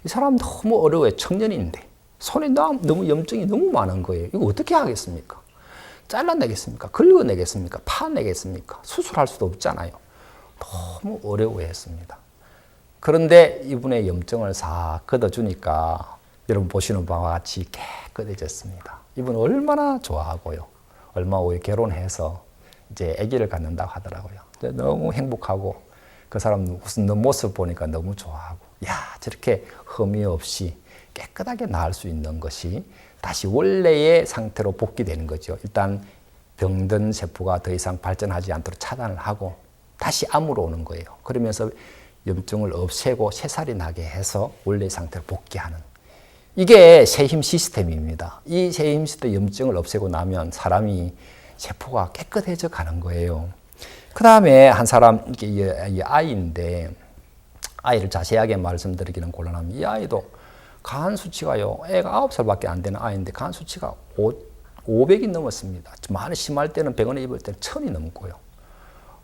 이 사람 너무 어려워요. 청년인데 손에 너무 염증이 너무 많은 거예요. 이거 어떻게 하겠습니까? 잘라내겠습니까? 긁어내겠습니까? 파내겠습니까? 수술할 수도 없잖아요. 너무 어려워했습니다. 그런데 이분의 염증을 싹 걷어주니까 여러분 보시는 바와 같이 깨끗해졌습니다. 이분 얼마나 좋아하고요. 얼마 후에 결혼해서 이제 아기를 갖는다고 하더라고요. 너무 행복하고 그 사람 웃는 모습 보니까 너무 좋아하고 저렇게 흠이 없이 깨끗하게 나을 수 있는 것이 다시 원래의 상태로 복귀되는 거죠. 일단 병든 세포가 더 이상 발전하지 않도록 차단을 하고 다시 암으로 오는 거예요. 그러면서 염증을 없애고 새살이 나게 해서 원래의 상태로 복귀하는 이게 세힘 시스템입니다. 이 세힘 시스템 염증을 없애고 나면 사람이 세포가 깨끗해져 가는 거예요. 그 다음에 한 사람 이게 아이인데 아이를 자세하게 말씀드리기는 곤란합니다. 이 아이도 간 수치가요. 애가 9살밖에 안 되는 아이인데 간 수치가 500이 넘었습니다. 많이 심할 때는 병원에 입을 때는 1000이 넘고요.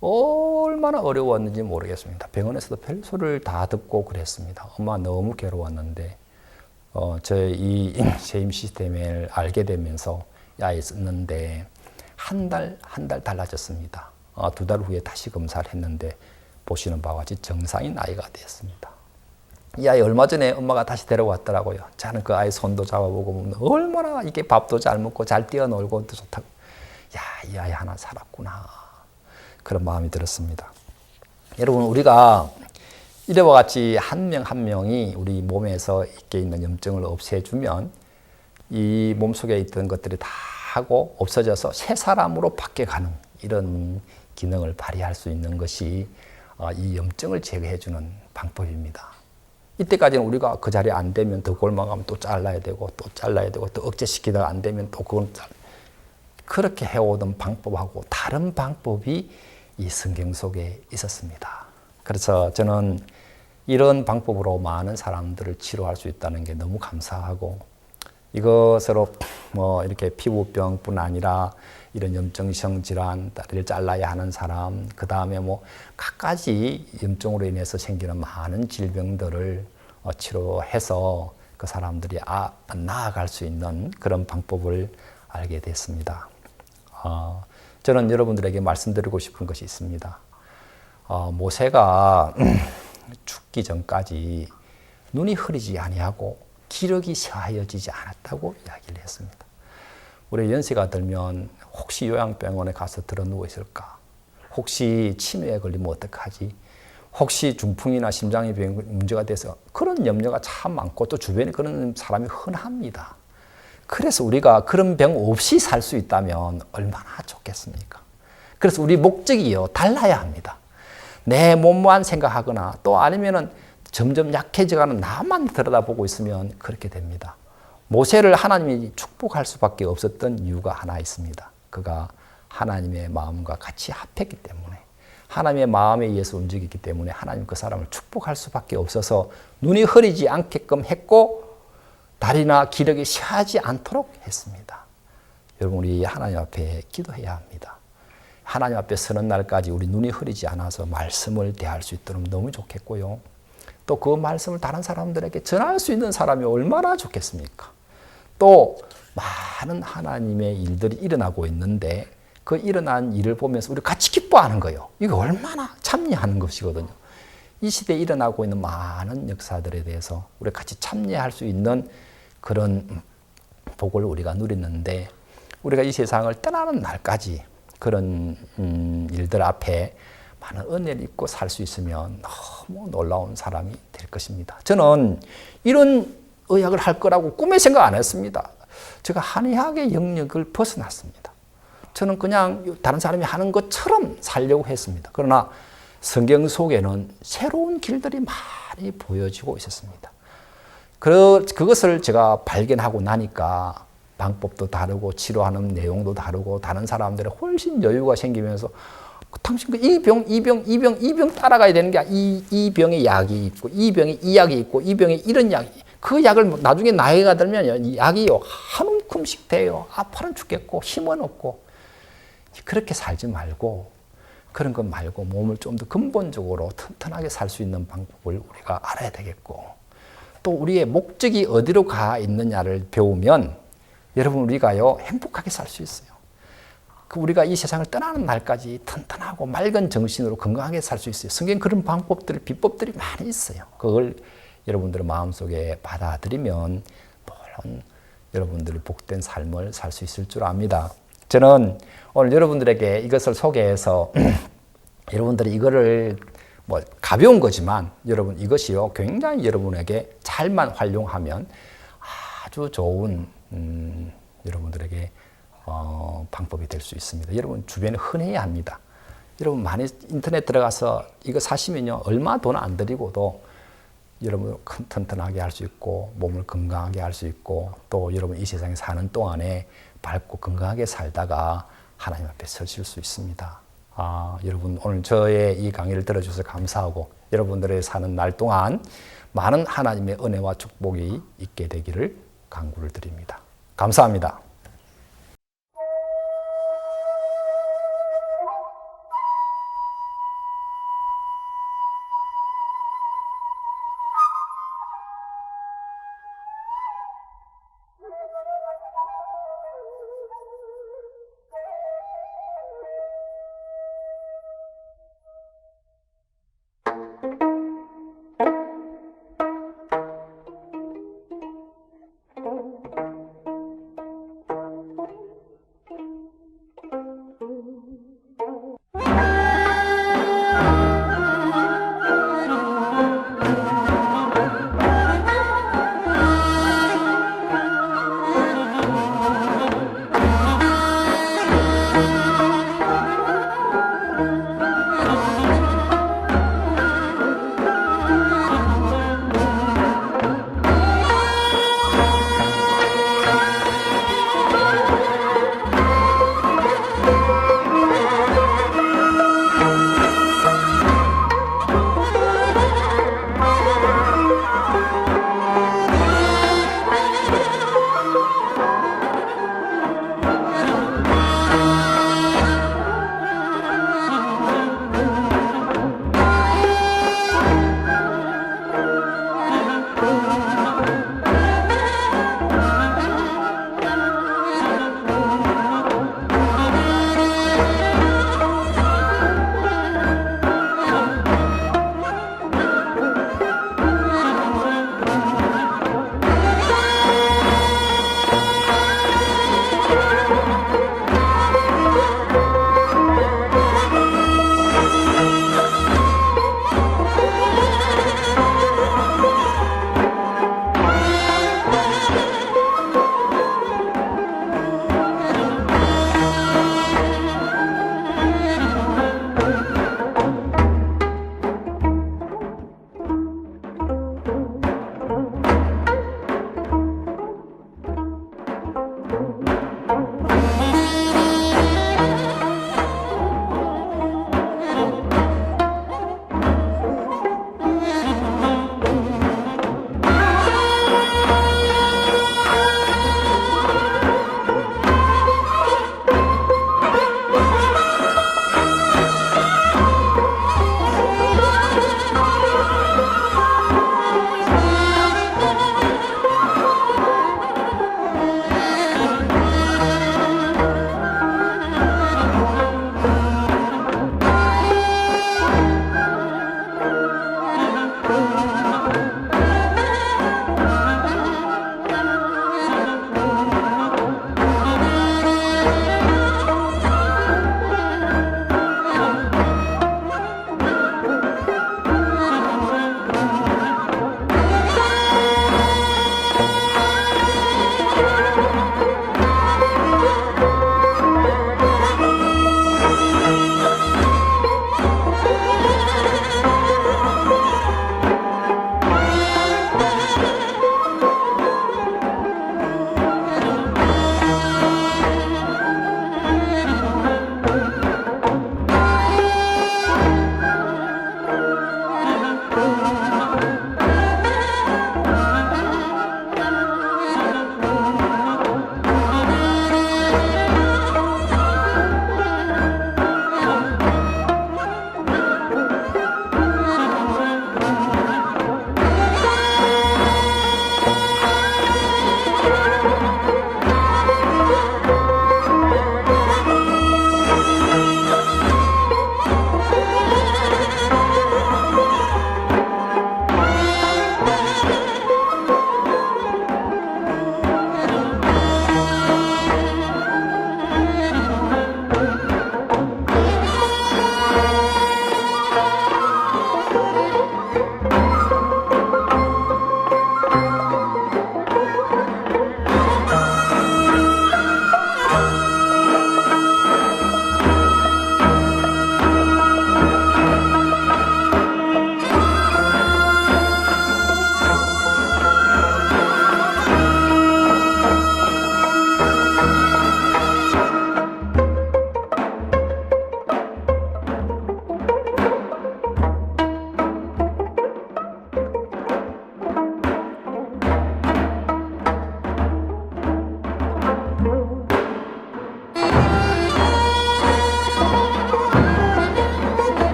얼마나 어려웠는지 모르겠습니다. 병원에서도 별소리를 다 듣고 그랬습니다. 엄마 너무 괴로웠는데 저희 이 세임 시스템을 알게 되면서 이 아이 썼는데 한 달 달라졌습니다. 2달 후에 다시 검사를 했는데 보시는 바와 같이 정상인 아이가 되었습니다. 이 아이 얼마 전에 엄마가 다시 데려왔더라고요. 저는 그 아이 손도 잡아보고 얼마나 이게 밥도 잘 먹고 잘 뛰어놀고 좋다고. 야, 이 아이 하나 살았구나. 그런 마음이 들었습니다. 여러분, 우리가 이래와 같이 한 명 한 명이 우리 몸에서 있게 있는 염증을 없애주면 이 몸속에 있던 것들이 다 하고 없어져서 새 사람으로 바뀌어가는 이런 기능을 발휘할 수 있는 것이 이 염증을 제거해주는 방법입니다. 이때까지는 우리가 그 자리에 안 되면 더 골망하면 또 잘라야 되고 또 잘라야 되고 또 억제시키다가 안 되면 또 그건 그렇게 해오던 방법하고 다른 방법이 이 성경 속에 있었습니다. 그래서 저는 이런 방법으로 많은 사람들을 치료할 수 있다는 게 너무 감사하고 이것으로 뭐 이렇게 피부병뿐 아니라 이런 염증성 질환, 다리를 잘라야 하는 사람, 그 다음에 뭐 갖가지 염증으로 인해서 생기는 많은 질병들을 치료해서 그 사람들이 나아갈 수 있는 그런 방법을 알게 됐습니다. 저는 여러분들에게 말씀드리고 싶은 것이 있습니다. 모세가 죽기 전까지 눈이 흐리지 아니하고 기력이 쇠하여지지 않았다고 이야기를 했습니다. 우리 연세가 들면 혹시 요양병원에 가서 들어 누워 있을까? 혹시 치매에 걸리면 어떡하지? 혹시 중풍이나 심장의 병 문제가 돼서 그런 염려가 참 많고 또 주변에 그런 사람이 흔합니다. 그래서 우리가 그런 병 없이 살 수 있다면 얼마나 좋겠습니까? 그래서 우리 목적이요, 달라야 합니다. 내 몸만 생각하거나 또 아니면은 점점 약해져가는 나만 들여다보고 있으면 그렇게 됩니다. 모세를 하나님이 축복할 수밖에 없었던 이유가 하나 있습니다. 그가 하나님의 마음과 같이 합했기 때문에 하나님의 마음에 의해서 움직였기 때문에 하나님 그 사람을 축복할 수밖에 없어서 눈이 흐리지 않게끔 했고 다리나 기력이 쇠하지 않도록 했습니다. 여러분, 우리 하나님 앞에 기도해야 합니다. 하나님 앞에 서는 날까지 우리 눈이 흐리지 않아서 말씀을 대할 수 있도록 너무 좋겠고요. 또 그 말씀을 다른 사람들에게 전할 수 있는 사람이 얼마나 좋겠습니까? 또 많은 하나님의 일들이 일어나고 있는데 그 일어난 일을 보면서 우리 같이 기뻐하는 거예요. 이거 얼마나 참여하는 것이거든요. 이 시대에 일어나고 있는 많은 역사들에 대해서 우리 같이 참여할 수 있는 그런 복을 우리가 누리는데 우리가 이 세상을 떠나는 날까지 그런 일들 앞에 많은 은혜를 입고 살 수 있으면 너무 놀라운 사람이 될 것입니다. 저는 이런 의학을 할 거라고 꿈에 생각 안 했습니다. 제가 한의학의 영역을 벗어났습니다. 저는 그냥 다른 사람이 하는 것처럼 살려고 했습니다. 그러나 성경 속에는 새로운 길들이 많이 보여지고 있었습니다. 그것을 제가 발견하고 나니까 방법도 다르고 치료하는 내용도 다르고 다른 사람들의 훨씬 여유가 생기면서 당신 이 병 따라가야 되는 게 이 병에 약이 있고 이 병에 이 약이 있고 이 병에 이런 약이 그 약을 나중에 나이가 들면 이 약이요 한 움큼씩 돼요. 아파는 죽겠고 힘은 없고 그렇게 살지 말고 그런 것 말고 몸을 좀 더 근본적으로 튼튼하게 살 수 있는 방법을 우리가 알아야 되겠고 또 우리의 목적이 어디로 가 있느냐를 배우면 여러분 우리가요 행복하게 살 수 있어요. 우리가 이 세상을 떠나는 날까지 튼튼하고 맑은 정신으로 건강하게 살 수 있어요. 성경 그런 방법들, 비법들이 많이 있어요. 그걸 여러분들의 마음속에 받아들이면 물론 여러분들이 복된 삶을 살 수 있을 줄 압니다. 저는 오늘 여러분들에게 이것을 소개해서 여러분들이 이거를 뭐 가벼운 거지만 여러분 이것이요 굉장히 여러분에게 잘만 활용하면 아주 좋은 여러분들에게 방법이 될 수 있습니다. 여러분 주변에 흔해야 합니다. 여러분 많이 인터넷 들어가서 이거 사시면요 얼마 돈 안 들이고도 여러분 튼튼하게 할 수 있고 몸을 건강하게 할 수 있고 또 여러분 이 세상에 사는 동안에 밝고 건강하게 살다가 하나님 앞에 서실 수 있습니다. 여러분 오늘 저의 이 강의를 들어주셔서 감사하고 여러분들의 사는 날 동안 많은 하나님의 은혜와 축복이 있게 되기를 간구를 드립니다. 감사합니다.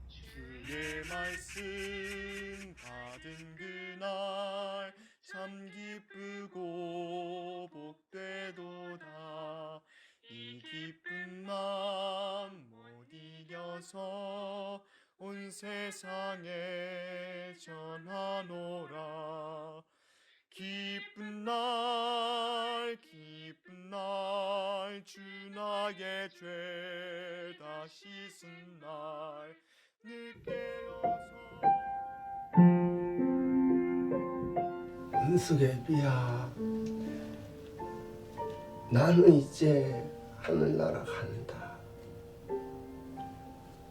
주의 말씀 받은 그날 참 기쁘고 복되도다. 이 기쁜 맘 못 이겨서 온 세상에 전하노라. 기쁜 날 주 나의 죄 다 씻은 날 늦게어서 은숙애비야, 나는 이제 하늘나라 간다.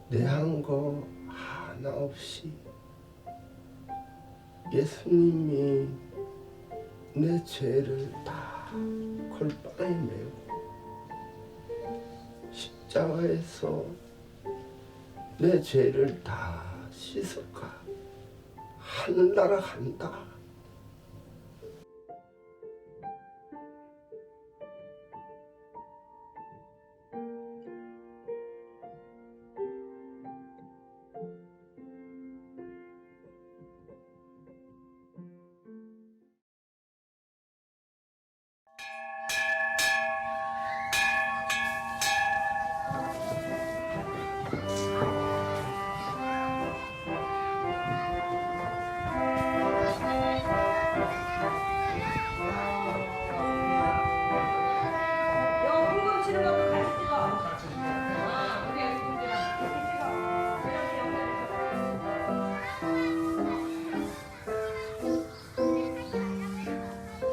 내 한 거 하나 없이 예수님이 내 죄를 다 골방에 메고 십자가에서 내 죄를 다 씻어가 하늘나라 간다.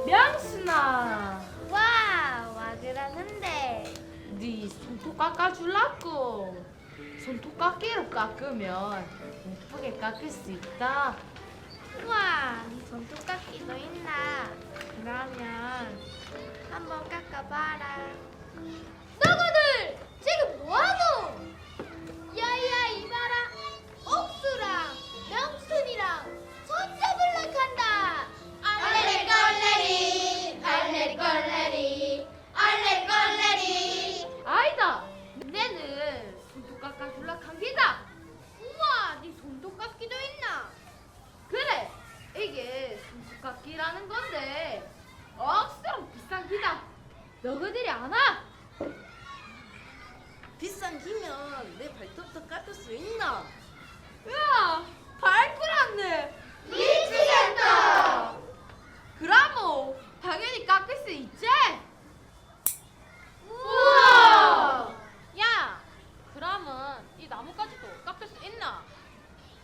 명순아, 와 그러는데 네 손톱 깎아줄라고. 손톱 깎기로 깎으면 예쁘게 깎을 수 있다. 우와 네 손톱 깎기도 있나? 그러면 한번 깎아봐라. 너희들 지금 뭐하노? 야야 이봐라, 옥수랑 명순이랑 손잡으려 한다. 얼레리 걸레리 얼레리 걸레리 얼레리 걸레리. 아니다, 내는 손톱 깎아줄라 한 기다. 우와 네 손톱 깎기도 있나? 그래, 이게 손톱 깎기라는 건데 억수로 비싼 기다. 너희들이 아나? 비싼 기면 내 발톱도 깎을 수 있나? 야, 발꾸랐네. 미치겠다. 그라모 당연히 깎을 수 있지. 우와. 야, 그러면 이 나뭇가지도 깎을 수 있나?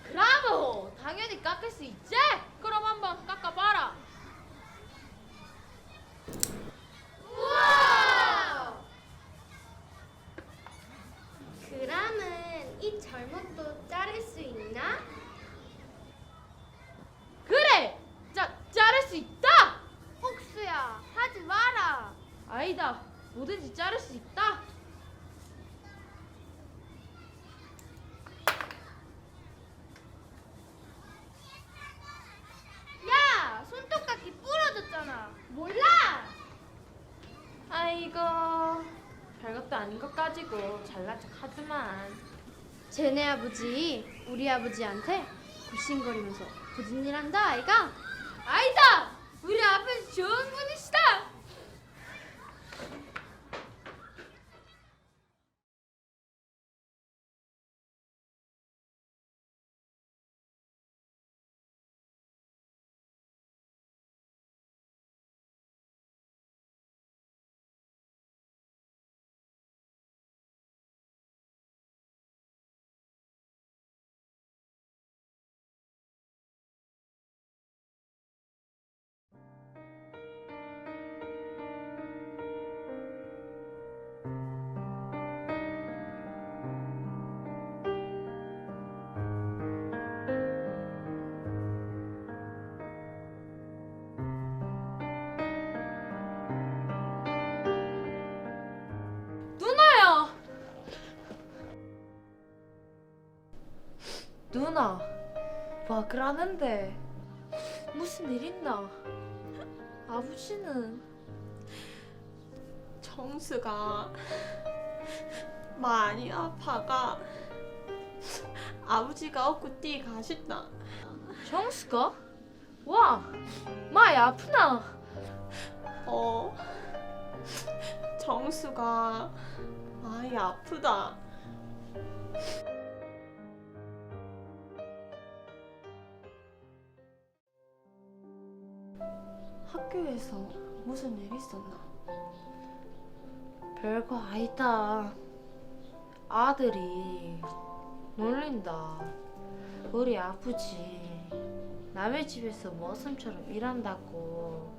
그라모 당연히 깎을 수 있지. 그럼 한번 깎아봐라. 우와. 그러면 이 잘못도 자를 수 있나? 그래, 자를 수 있다. 옥수야 하지 마라. 아니다, 뭐든지 자를 수 있다. 야 손톱 깎기 부러졌잖아. 몰라? 아이고, 별것도 아닌 것 가지고 잘난 척 하지만. 쟤네 아버지 우리 아버지한테 굽신거리면서 부진 일 한다 아이가? 아니다, 우리 아버지 좋은 분이시다. 누나, 뭐 그러는데? 무슨 일 있나? 아버지는 정수가 많이 아파가 아버지가 업고 뛰 가신다. 정수가? 와, 많이 아프나? 정수가 많이 아프다. 학교에서 무슨 일 있었나? 별거 아니다. 아들이 놀린다. 우리 아버지 남의 집에서 머슴처럼 일한다고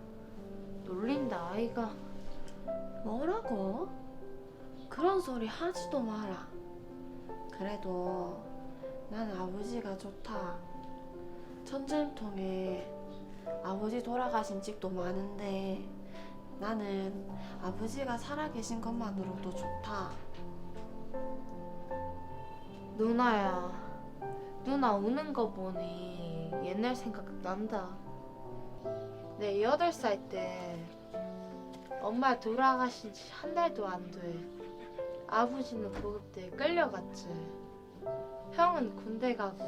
놀린다 아이가. 뭐라고? 그런 소리 하지도 마라. 그래도 난 아버지가 좋다. 전쟁통에 아버지 돌아가신 집도 많은데 나는 아버지가 살아계신 것만으로도 좋다. 누나야, 누나 우는 거 보니 옛날 생각 난다. 내 8살 때 엄마 돌아가신 지 한 달도 안 돼. 아버지는 구급대에 끌려갔지. 형은 군대 가고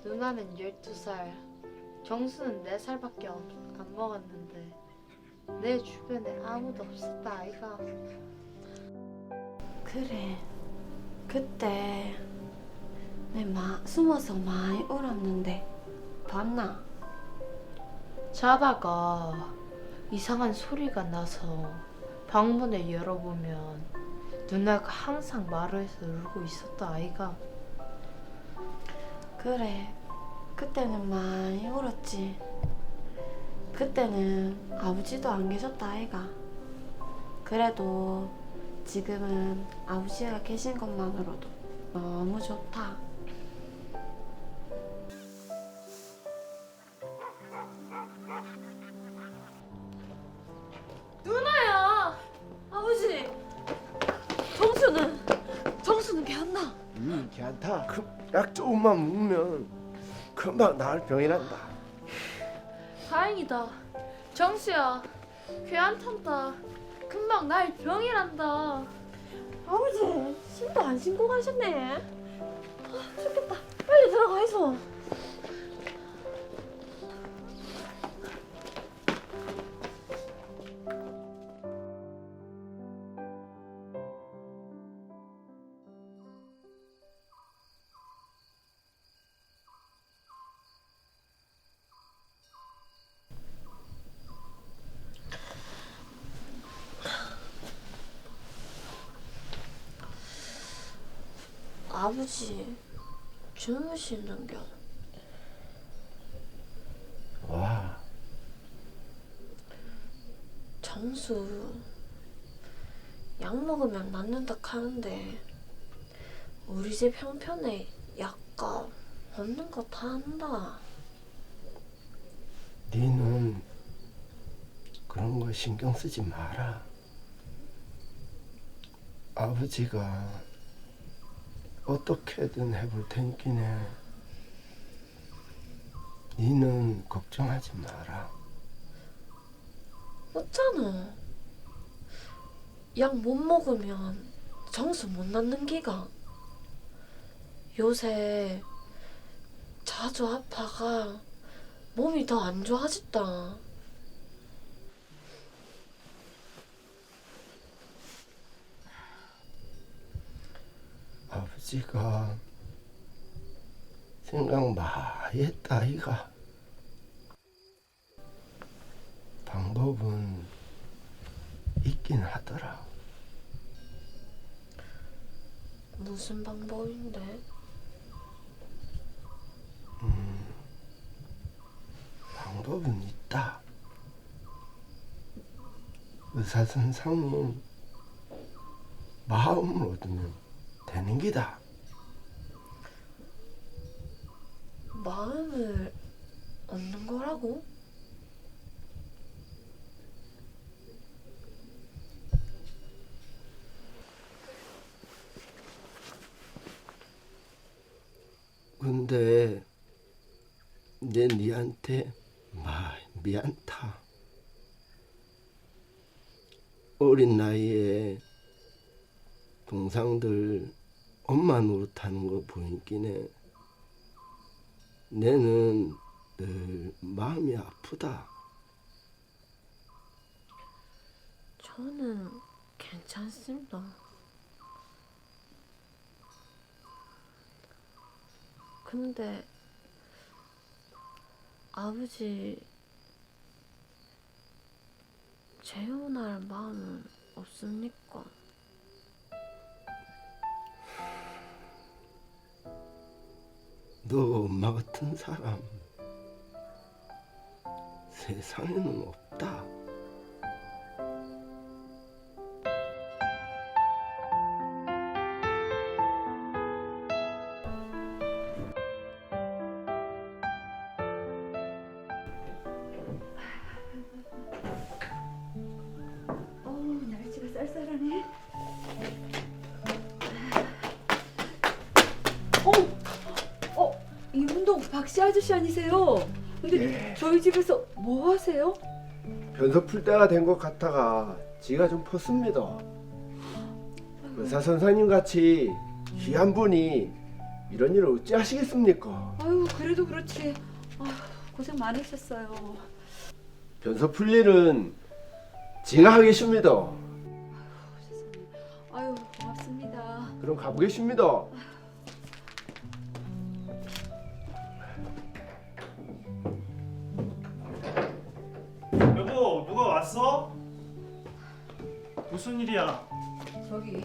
누나는 12살, 정수는 4살밖에 안 먹었는데 내 주변에 아무도 없었다 아이가. 그래, 그때 내 숨어서 많이 울었는데 봤나? 자다가 이상한 소리가 나서 방문을 열어보면 누나가 항상 마루에서 울고 있었다 아이가. 그래, 그때는 많이 울었지. 그때는 아버지도 안 계셨다 아이가. 그래도 지금은 아버지가 계신 것만으로도 너무 좋다. 누나야! 아버지! 정수는 괜찮나? 괜찮다. 약 조금만 먹으면 금방 나을 병이란다. 다행이다. 정수야, 괜찮단다. 금방 날 병이란다. 아버지, 신도 안 신고 가셨네. 죽겠다. 빨리 들어가 있어. 아버지 주무시는겨. 와, 정수 약 먹으면 낫는다 하는데 우리 집 형편에 약값 없는 거 다 안다. 니는 그런 거 신경 쓰지 마라. 아버지가 어떻게든 해볼 테니까네. 니는 걱정하지 마라. 어쩌나 약 못 먹으면 정수 못 낳는 기가. 요새 자주 아파가 몸이 더 안 좋아졌다. 아버지가 생각 많이 했다 이가. 방법은 있긴 하더라. 무슨 방법인데? 방법은 있다. 의사 선생님 마음을 얻으면 되는 기다. 마음을 얻는 거라고? 근데 내 니한테 미안타. 어린 나이에 동상들 엄마 노릇하는 거 보이기네. 내는 늘 마음이 아프다. 저는 괜찮습니다. 근데 아버지 재혼할 마음은 없습니까? 너 엄마 같은 사람 세상에는 없다. 날씨가 쌀쌀하네. 이문동 박씨 아저씨 아니세요? 근데 저희 집에서 뭐 하세요? 변소 풀 때가 된 것 같아가 지가 좀 펐습니다. 의사 선생님 같이 귀한 분이 이런 일을 어찌 하시겠습니까? 아유, 그래도 그렇지. 고생 많으셨어요. 변소 풀 일은 지가 하겠습니다. 아유, 고맙습니다. 그럼 가보겠습니다. 여보, 누가 왔어? 무슨 일이야? 저기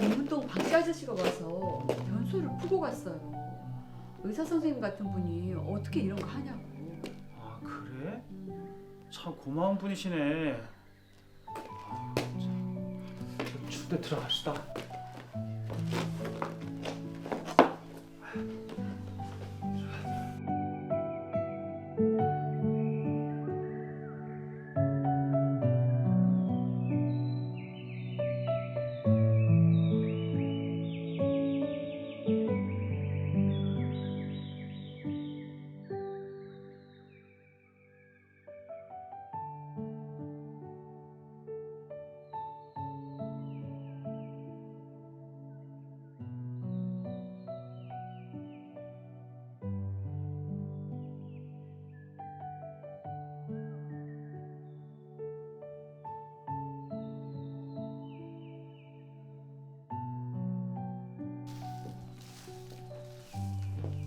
이문동 박씨 아저씨가 와서 변소를 풀고 갔어요. 의사 선생님 같은 분이 어떻게 이런 거 하냐고. 아, 그래? 참 고마운 분이시네. 추대 들어갑시다.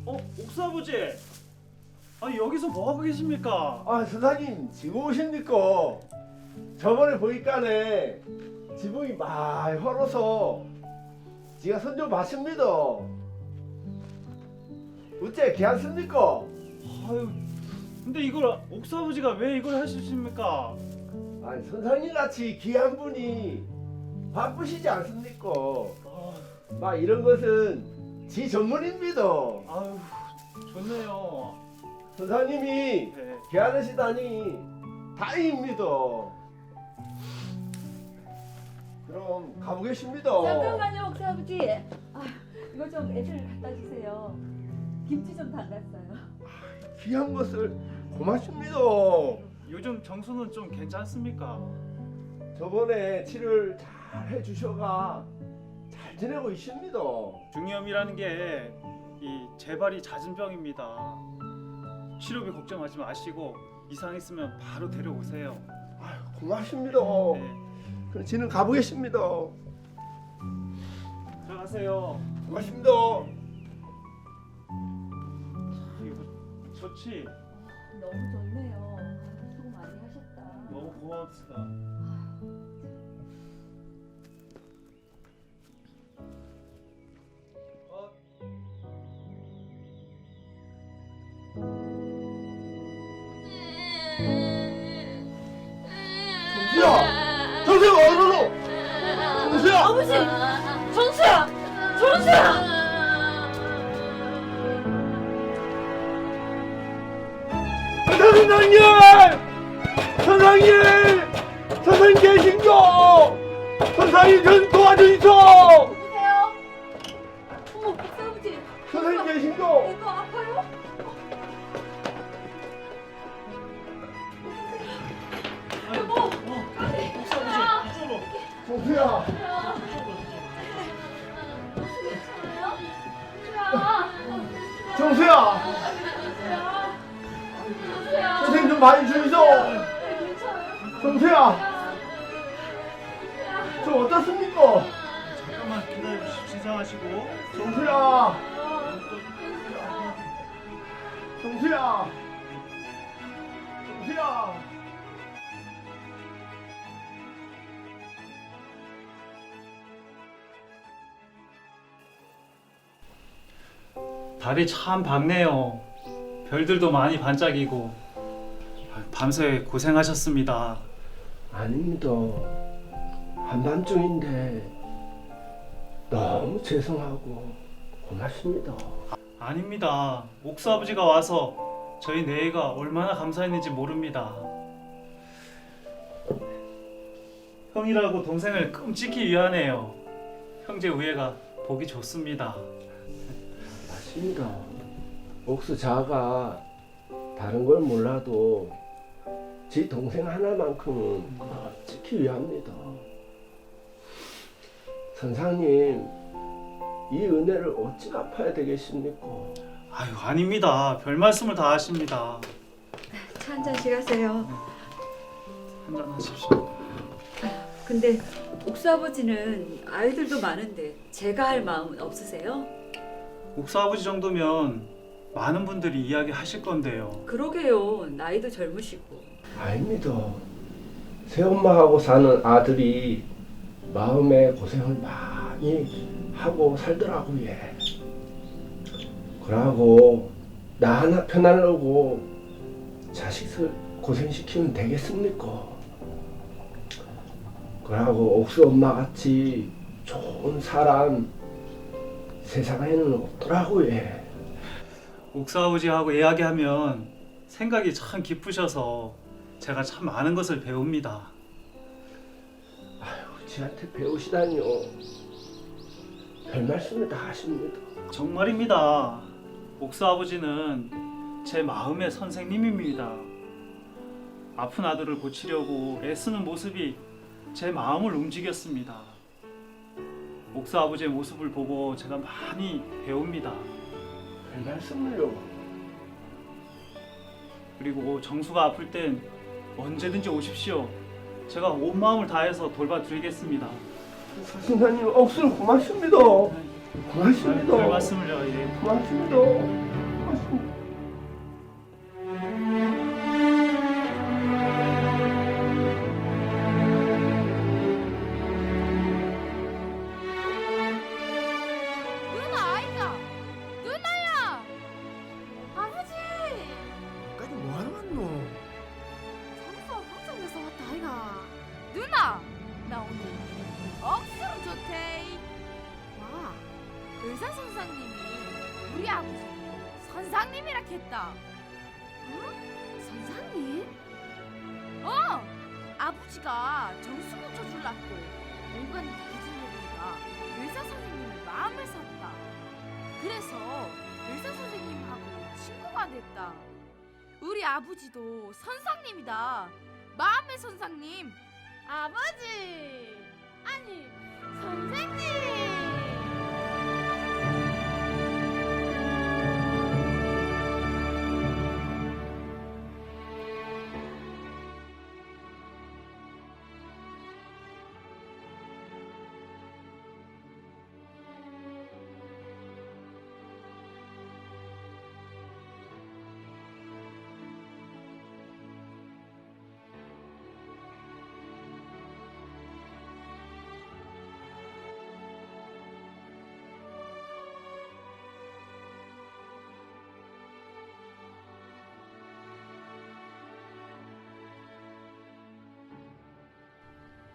옥사아버지! 아니 여기서 뭐하고 계십니까? 아, 선생님 지금 오십니까? 저번에 보니까네 지붕이 많이 헐어서 지가 손 좀 봤습니다. 어째 괜찮습니까? 아유, 근데 이걸 옥사아버지가 왜 이걸 하십니까? 아니, 선생님 같이 귀한 분이 바쁘시지 않습니까? 막 이런 것은 지 전문입니다. 아유, 좋네요. 선생님이 네. 귀하시다니 다행입니다. 그럼 가보겠습니다. 잠깐만요, 옥사 아버지. 이거 좀 애들 갖다 주세요. 김치 좀 담갔어요. 귀한 것을 고맙습니다. 요즘 정수는 좀 괜찮습니까? 저번에 치료를 잘 해주셔가 잘 지내고 있습니다. 중이염이라는 게 이 재발이 잦은 병입니다. 치료비 걱정하지 마시고 이상 있으면 바로 데려오세요. 아유, 고맙습니다. 네. 그럼 저는 가보겠습니다. 들어가세요. 고맙습니다. 이거 좋지? 너무 좋네요. 수고 많이 하셨다. 너무 고맙습니다. 정수야! 정수야 어디로? 정수야! 아버지! 정수야! 정수야! 선생님! 선생님! 선생님 계신가? 선생님 좀 도와주시오! 누구세요? 어머, 옥사 아버지. 선생님 계신가? 이거 아파요? 정수야. 정수야. 선생님 좀 많이 주이소. 정수야. 저 어떻습니까? 잠깐만 기다려주십시오. 진정하시고. 정수야. 정수야. 정수야. 달이 참 밝네요. 별들도 많이 반짝이고. 밤새 고생하셨습니다. 아닙니다. 한밤중인데 너무 죄송하고 고맙습니다. 아닙니다. 옥수 아버지가 와서 저희 내외가 얼마나 감사했는지 모릅니다. 형이라고 동생을 끔찍히 위하네요. 형제 우애가 보기 좋습니다. 맞습니다. 옥수 자가 다른 걸 몰라도 제 동생 하나만큼은 끔찍히 위합니다. 선상님, 이 은혜를 어찌 갚아야 되겠습니까? 아유, 아닙니다. 별 말씀을 다 하십니다. 차 한 잔씩 하세요. 한잔 하십시오. 근데 옥수 아버지는 아이들도 많은데 제가 할 마음은 없으세요? 옥수 아버지 정도면 많은 분들이 이야기하실 건데요. 그러게요. 나이도 젊으시고. 아닙니다. 새엄마하고 사는 아들이 마음에 고생을 많이 하고 살더라고요. 그러고 나 하나 편하려고 자식들 고생시키면 되겠습니까? 그러고 옥수 엄마 같이 좋은 사람 세상에는 없더라고요. 옥수 아버지하고 이야기하면 생각이 참 깊으셔서 제가 참 많은 것을 배웁니다. 아유, 지한테 배우시다니요. 별 말씀을 다 하십니다. 정말입니다. 옥수 아버지는 제 마음의 선생님입니다. 아픈 아들을 고치려고 애쓰는 모습이 제 마음을 움직였습니다. 옥수 아버지의 모습을 보고 제가 많이 배웁니다. 별 말씀을요. 그리고 정수가 아플 땐 언제든지 오십시오. 제가 온 마음을 다해서 돌봐드리겠습니다. 선생님, 옥수는 고맙습니다. 고맙습니다. 별 말씀을요. 예. 고맙습니다. 고맙습니다. 누나 아이가. 누나야. 아버지. 까지 뭐하러 왔노? 장사 걱정돼서 왔다 아이가. 누나. 나 오늘 억수로 좋대. 와. 의사 선생님이 우리 아버지 선상님이라 했다. 어? 선상님? 아버지가 정수 고쳐줄라고 공간이 부진 일이니까 의사 선생님의 마음을 샀다. 그래서 의사 선생님하고 친구가 됐다. 우리 아버지도 선상님이다. 마음의 선상님. 아버지. 아니 선생님.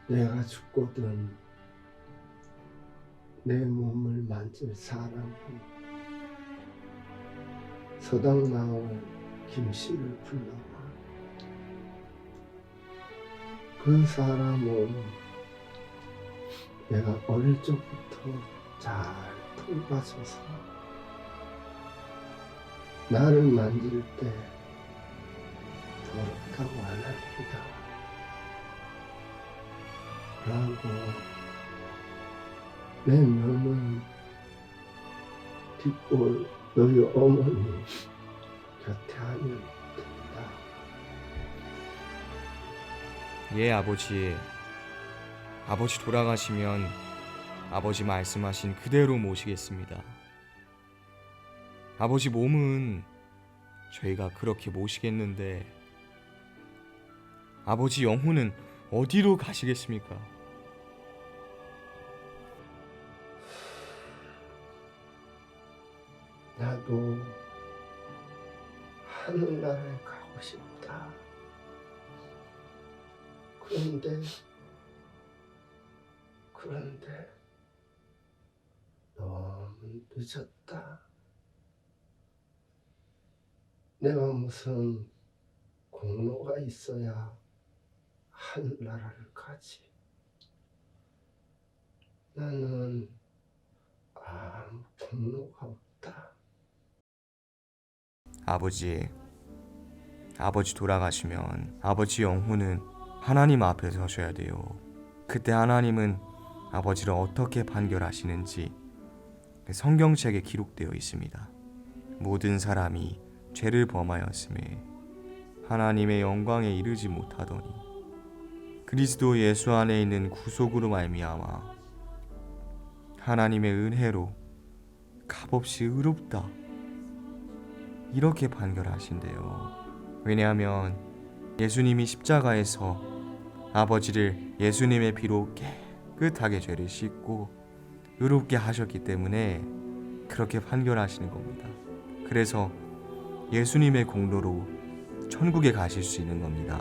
내가 죽거든 내 몸을 만질 사람은 서당마을 김씨를 불러라. 그 사람은 내가 어릴 적부터 잘 돌봐줘서 나를 만질 때 더럽다고 안 합니다. 라고 내 명은 뒷골 너희 어머니 곁에 하면 된다. 예, 아버지. 아버지 돌아가시면 아버지 말씀하신 그대로 모시겠습니다. 아버지 몸은 저희가 그렇게 모시겠는데 아버지 영혼은 어디로 가시겠습니까? 나도 하늘나라에 가고 싶다. 그런데 너무 늦었다. 내가 무슨 공로가 있어야 하늘나라를 가지. 나는 아무 공로가 없다. 아버지 돌아가시면 아버지 영혼은 하나님 앞에 서셔야 돼요. 그때 하나님은 아버지를 어떻게 판결하시는지 성경책에 기록되어 있습니다. 모든 사람이 죄를 범하였음에 하나님의 영광에 이르지 못하더니 그리스도 예수 안에 있는 구속으로 말미암아 하나님의 은혜로 값없이 의롭다, 이렇게 판결하신대요. 왜냐하면 예수님이 십자가에서 아버지를 예수님의 피로 깨끗하게 죄를 씻고 의롭게 하셨기 때문에 그렇게 판결하시는 겁니다. 그래서 예수님의 공로로 천국에 가실 수 있는 겁니다.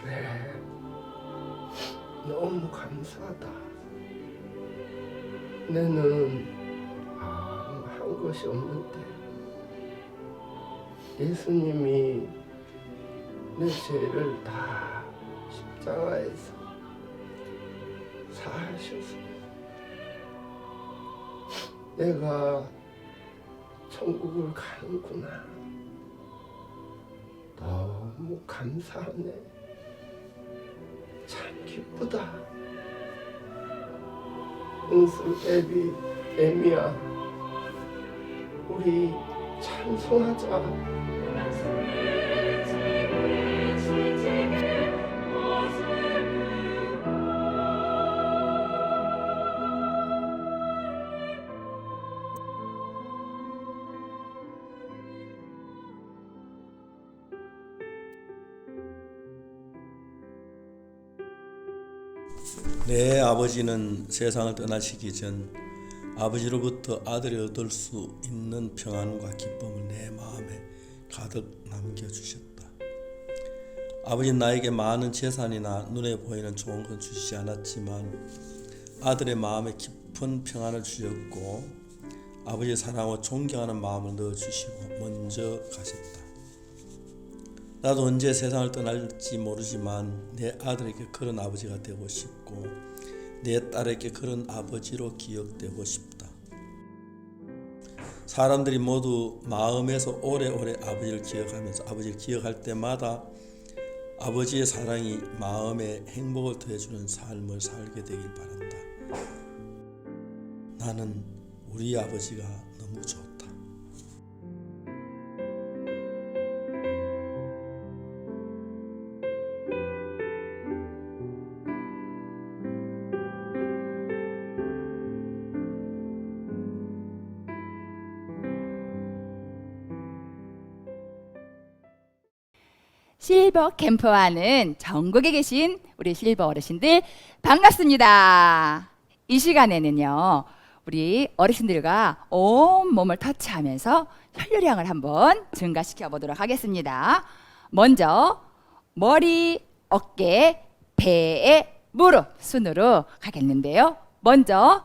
그래, 너무 감사하다. 내는 아무 한 것이 없는데 예수님이 내 죄를 다 십자가에서 사하셔서 내가 천국을 가는구나. 너무 감사하네. 참 기쁘다. 은수, 애비, 애미야, 우리 찬송하자. 내 아버지는 세상을 떠나시기 전 아버지로부터 아들이 얻을 수 있는 평안과 기쁨을 내 마음에 가득 남겨주셨다. 아버지는 나에게 많은 재산이나 눈에 보이는 좋은 건 주시지 않았지만 아들의 마음에 깊은 평안을 주셨고 아버지의 사랑과 존경하는 마음을 넣어주시고 먼저 가셨다. 나도 언제 세상을 떠날지 모르지만 내 아들에게 그런 아버지가 되고 싶고 내 딸에게 그런 아버지로 기억되고 싶다. 사람들이 모두 마음에서 오래오래 아버지를 기억하면서 아버지를 기억할 때마다 아버지의 사랑이 마음에 행복을 더해주는 삶을 살게 되길 바란다. 나는 우리 아버지가 너무 좋다. 실버 캠프와는 전국에 계신 우리 실버 어르신들 반갑습니다. 이 시간에는요, 우리 어르신들과 온몸을 터치하면서 혈류량을 한번 증가시켜 보도록 하겠습니다. 먼저 머리, 어깨, 배에 무릎 순으로 가겠는데요. 먼저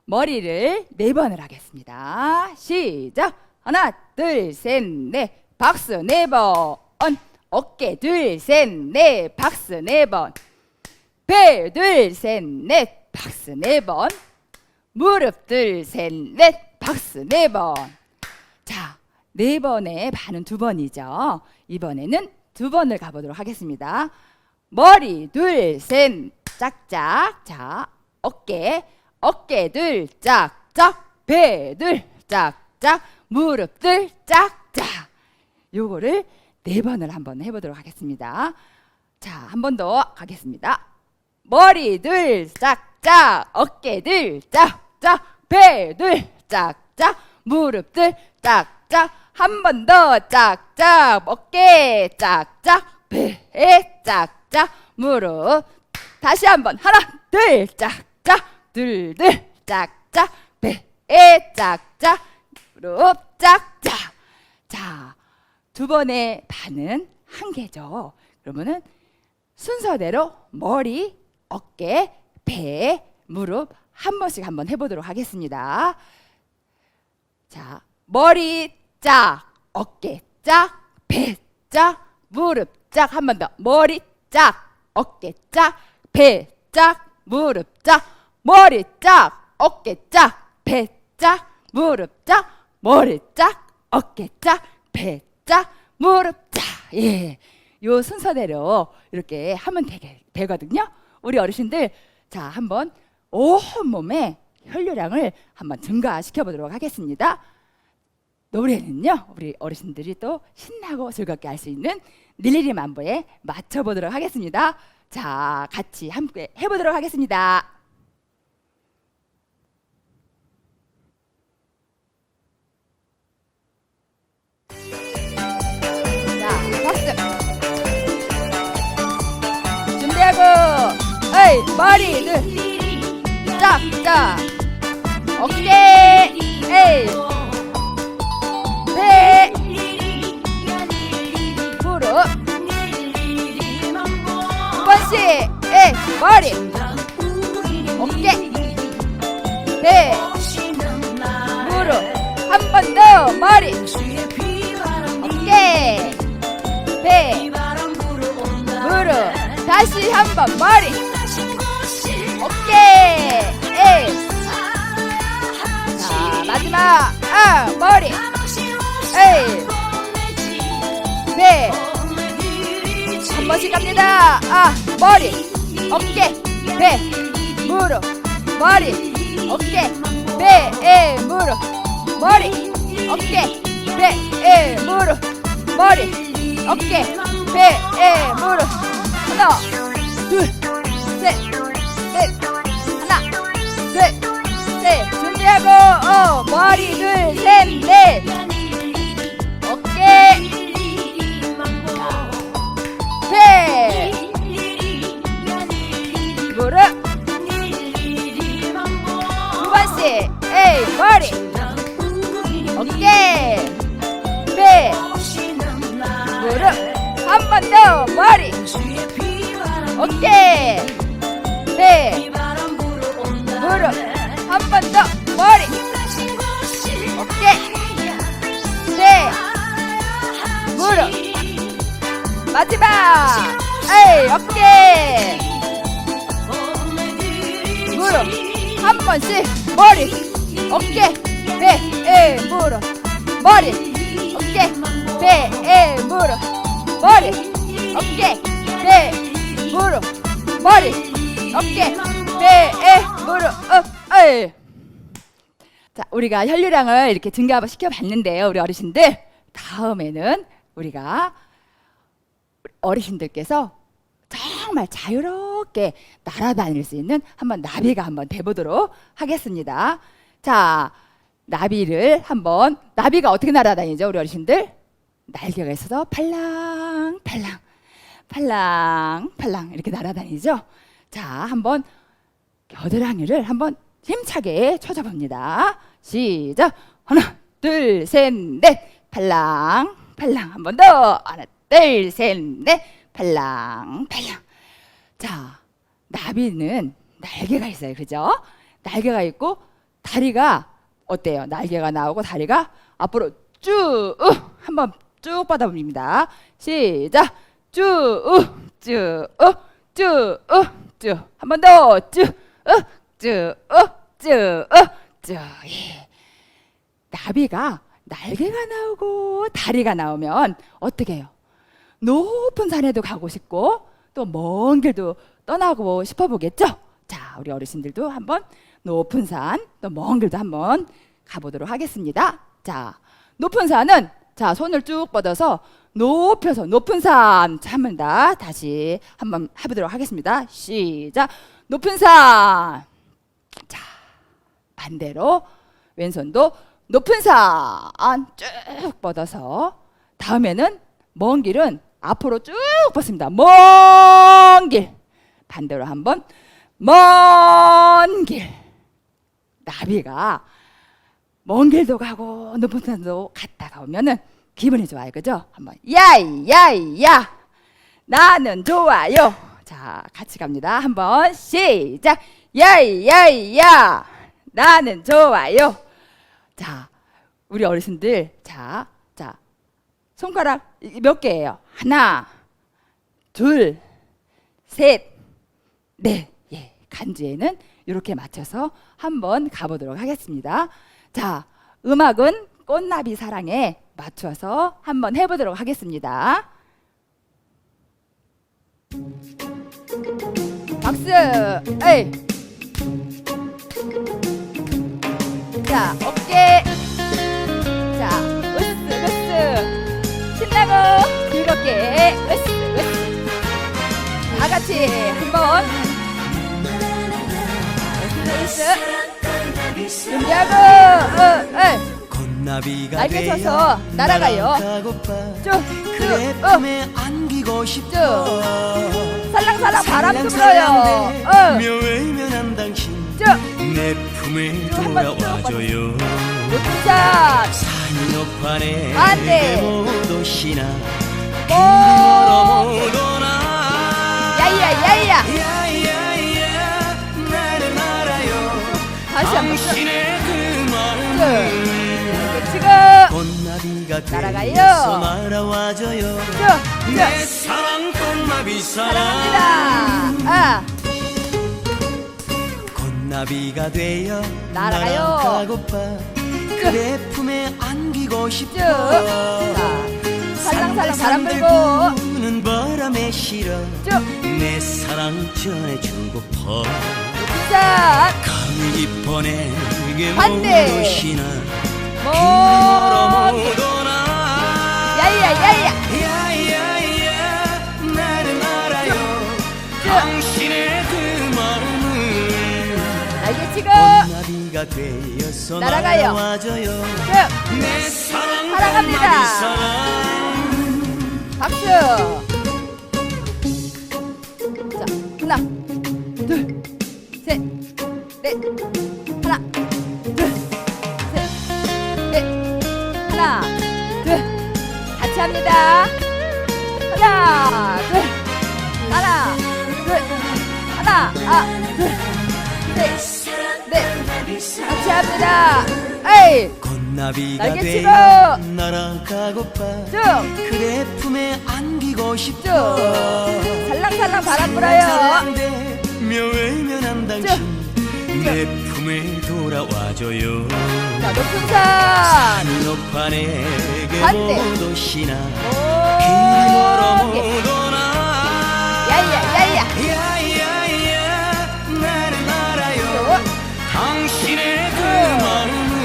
머리를 4번을 하겠습니다. 시작! 하나, 둘, 셋, 넷, 박수 4번. 어깨 둘, 셋, 넷, 박수 4번. 배 둘, 셋, 넷, 박수 4번. 무릎 둘, 셋, 넷, 박수 4번. 자, 4번에 반은 2번이죠. 이번에는 2번을 가보도록 하겠습니다. 머리 둘, 셋, 짝짝. 자, 어깨들 짝짝, 배들 짝짝, 무릎들 짝짝. 요거를 4번을 한번 해보도록 하겠습니다. 자, 한 번 더 가겠습니다. 머리들 짝짝, 어깨들 짝짝, 배들 짝짝, 무릎들 짝짝. 한 번 더 짝짝, 어깨 짝짝, 배 짝짝, 무릎. 다시 한번 하나 둘 짝짝, 둘 짝짝, 배 짝짝, 무릎 짝짝. 자, 2번의 반은 한 개죠. 그러면은 순서대로 머리, 어깨, 배, 무릎 한 번씩 한번 해보도록 하겠습니다. 자, 머리 짝, 어깨 짝, 배 짝, 무릎 짝. 한 번 더. 머리 짝, 어깨 짝, 배 짝, 무릎 짝. 머리 짝, 어깨 짝, 배 짝, 무릎 짝. 머리 짝, 어깨 짝, 배 짝, 무릎 짝. 예, 요 순서대로 이렇게 하면 되거든요. 우리 어르신들, 자, 한번 온몸에 혈류량을 한번 증가시켜 보도록 하겠습니다. 노래는요, 우리 어르신들이 또 신나고 즐겁게 할 수 있는 릴리리 만보에 맞춰보도록 하겠습니다. 자, 같이 함께 해보도록 하겠습니다. 자, 박수. 준비하고, 에이, 머리들 짝짝, 어깨, 에이, 배, 무릎. 2번씩, 에이, 머리, 어깨, 배, 무릎. 한 번 더, 머리, 어깨, 배, 무릎. 다시 한 번, 머리, 어깨, 에이. 자, 마지막, 머리, 에이, 배. 한 번씩 갑니다. 머리, 어깨, 배, 무릎. 머리, 어깨, 배, 무릎. 머리, 어깨, 배, 무릎. 머리, 어깨, 배, 무릎. 하나, 둘, 셋, 넷. 하나, 둘, 셋. 준비하고, 머리, 둘, 셋, 넷. 어깨, 배, 무릎. 2번씩, 에이, 머리, 어깨, 배, 무릎. 한 번 더, 머리, 어깨, 배, 무릎. 한 번 더, 머리, 어깨, 배, 무릎. 마지막, 에이, 어깨, 무릎. 한 번씩, 머리, 어깨, 배, 무릎. 머리, 어깨, 배, 무릎. 머리, 어깨, 배, 무릎. 머리, 어깨, 배, 무릎. 자, 우리가 혈류량을 이렇게 증가시켜 봤는데요, 우리 어르신들. 다음에는 우리가 어르신들께서 정말 자유롭게 날아다닐 수 있는 한번 나비가 한번 돼보도록 하겠습니다. 자, 나비가 어떻게 날아다니죠, 우리 어르신들? 날개가 있어서 팔랑팔랑, 팔랑팔랑 이렇게 날아다니죠. 자, 한번 겨드랑이를 한번 힘차게 쳐줘봅니다. 시작. 하나, 둘, 셋, 넷. 팔랑팔랑. 한 번 더. 하나, 둘, 셋, 넷. 팔랑팔랑. 자, 나비는 날개가 있어요, 그죠? 날개가 있고 다리가 어때요? 날개가 나오고 다리가 앞으로 쭉 한번 쭉 뻗어봅니다. 시작. 쭉 한 번 더. 쭉. 예. 나비가 날개가 나오고 다리가 나오면 어떻게 해요? 높은 산에도 가고 싶고 또 먼 길도 떠나고 싶어 보겠죠? 자, 우리 어르신들도 한번 높은 산, 또 먼 길도 한번 가보도록 하겠습니다. 자, 높은 산은 자, 손을 쭉 뻗어서 높여서 높은 산 한번 더 다시 한번 해보도록 하겠습니다. 시작. 높은 산. 자, 반대로 왼손도 높은 산 쭉 뻗어서 다음에는 먼 길은 앞으로 쭉 뻗습니다. 먼 길. 반대로 한번 먼 길. 나비가 먼 길도 가고 높은 산도 갔다가 오면은 기분이 좋아요. 그죠? 한번 야이야이야 나는 좋아요. 자, 같이 갑니다. 한번 시작. 야이야이야 나는 좋아요. 자, 우리 어르신들 자 손가락 몇 개예요? 하나, 둘, 셋, 넷. 예, 간주에는 이렇게 맞춰서 한번 가보도록 하겠습니다. 자, 음악은 꽃나비 사랑에 맞춰서 한번 해보도록 하겠습니다. 박수! 에이! 자, 어깨! 자, 으스, 으스! 신나고 즐겁게 으스, 으스! 다 같이 한번 으스, 으스! 준비하고! 날개 쳐서 날아가요. 쭉, 쭉, 안기고 싶어 살랑살랑 바람도 불어요. 묘외면한 당신 쭉, 내 품에 돌아와줘요 높은 산 산 높아내 반대. 못 오시나 오, 못 오나 야이야. 야야야 나를 알아요 다시 한번 쭉, 당신의 그 마음을 지금 꽃나비가 날아가요. 되어서 날아와줘요 쭉, 내 쭉. 사랑 꽃나비 사랑 사랑합니다. 꽃나비가 되어 날아가요. 날아가고파 그대 품에 안기고 싶어 쭉. 자, 살랑살랑 바람 불고 부는 바람에 실어 쭉. 내 사랑 전해주고파 높은 산 감기 내게 반대. 못 오시나 먼 못 오나 야이야. 야야야 나를 알아요 당신의 그 마음을 날개 치고 꽃나비가 되어서 날아가요. 날아와줘요 쭉. 내 사랑 사랑합니다. 꽃나비 사랑 박수. 자, 하나, 둘, 셋, 넷. 하나, 둘, 셋, 넷. 하나, 둘. 같이 합니다. 하나, 둘. 하나, 둘. 하나, 둘, 셋, 넷. 같이 합니다. 에이. 꽃나비가 날개 치고. 되어 날아가고파 쭉. 그대 품에 안기고 싶어 쭉. 살랑살랑 바람 불어요. 묘외면한 당신 내 품에 돌아와줘요 자, 높은 산. 높아 내게 반대. 못 오시나 오, 못 오나 야이야. 야야야 나를 알아요 당신의 그 마음을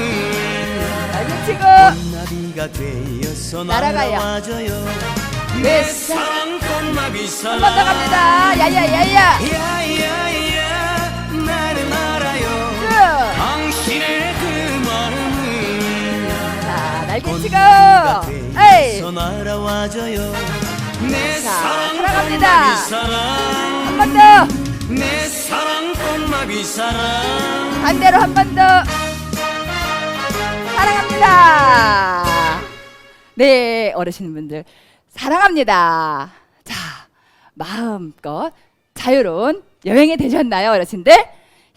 날개 치고 꽃나비가 되어서 날아가요. 날아와줘요 네. 내 사랑 꽃나비 한 번 더 사랑 갑니다. 야이야. 야야야 나를 알아요 쭉. 당신의 그 마음을 자, 날개 치고. 꽃나비가 에이. 되어서 날아와줘요 내 자, 사랑 사랑합니다. 꽃나비 사랑 한 번 더. 내 사랑 꽃나비 사랑 반대로 한 번 더. 사랑합니다. 네, 어르신분들 사랑합니다. 자, 마음껏 자유로운 여행이 되셨나요, 어르신들?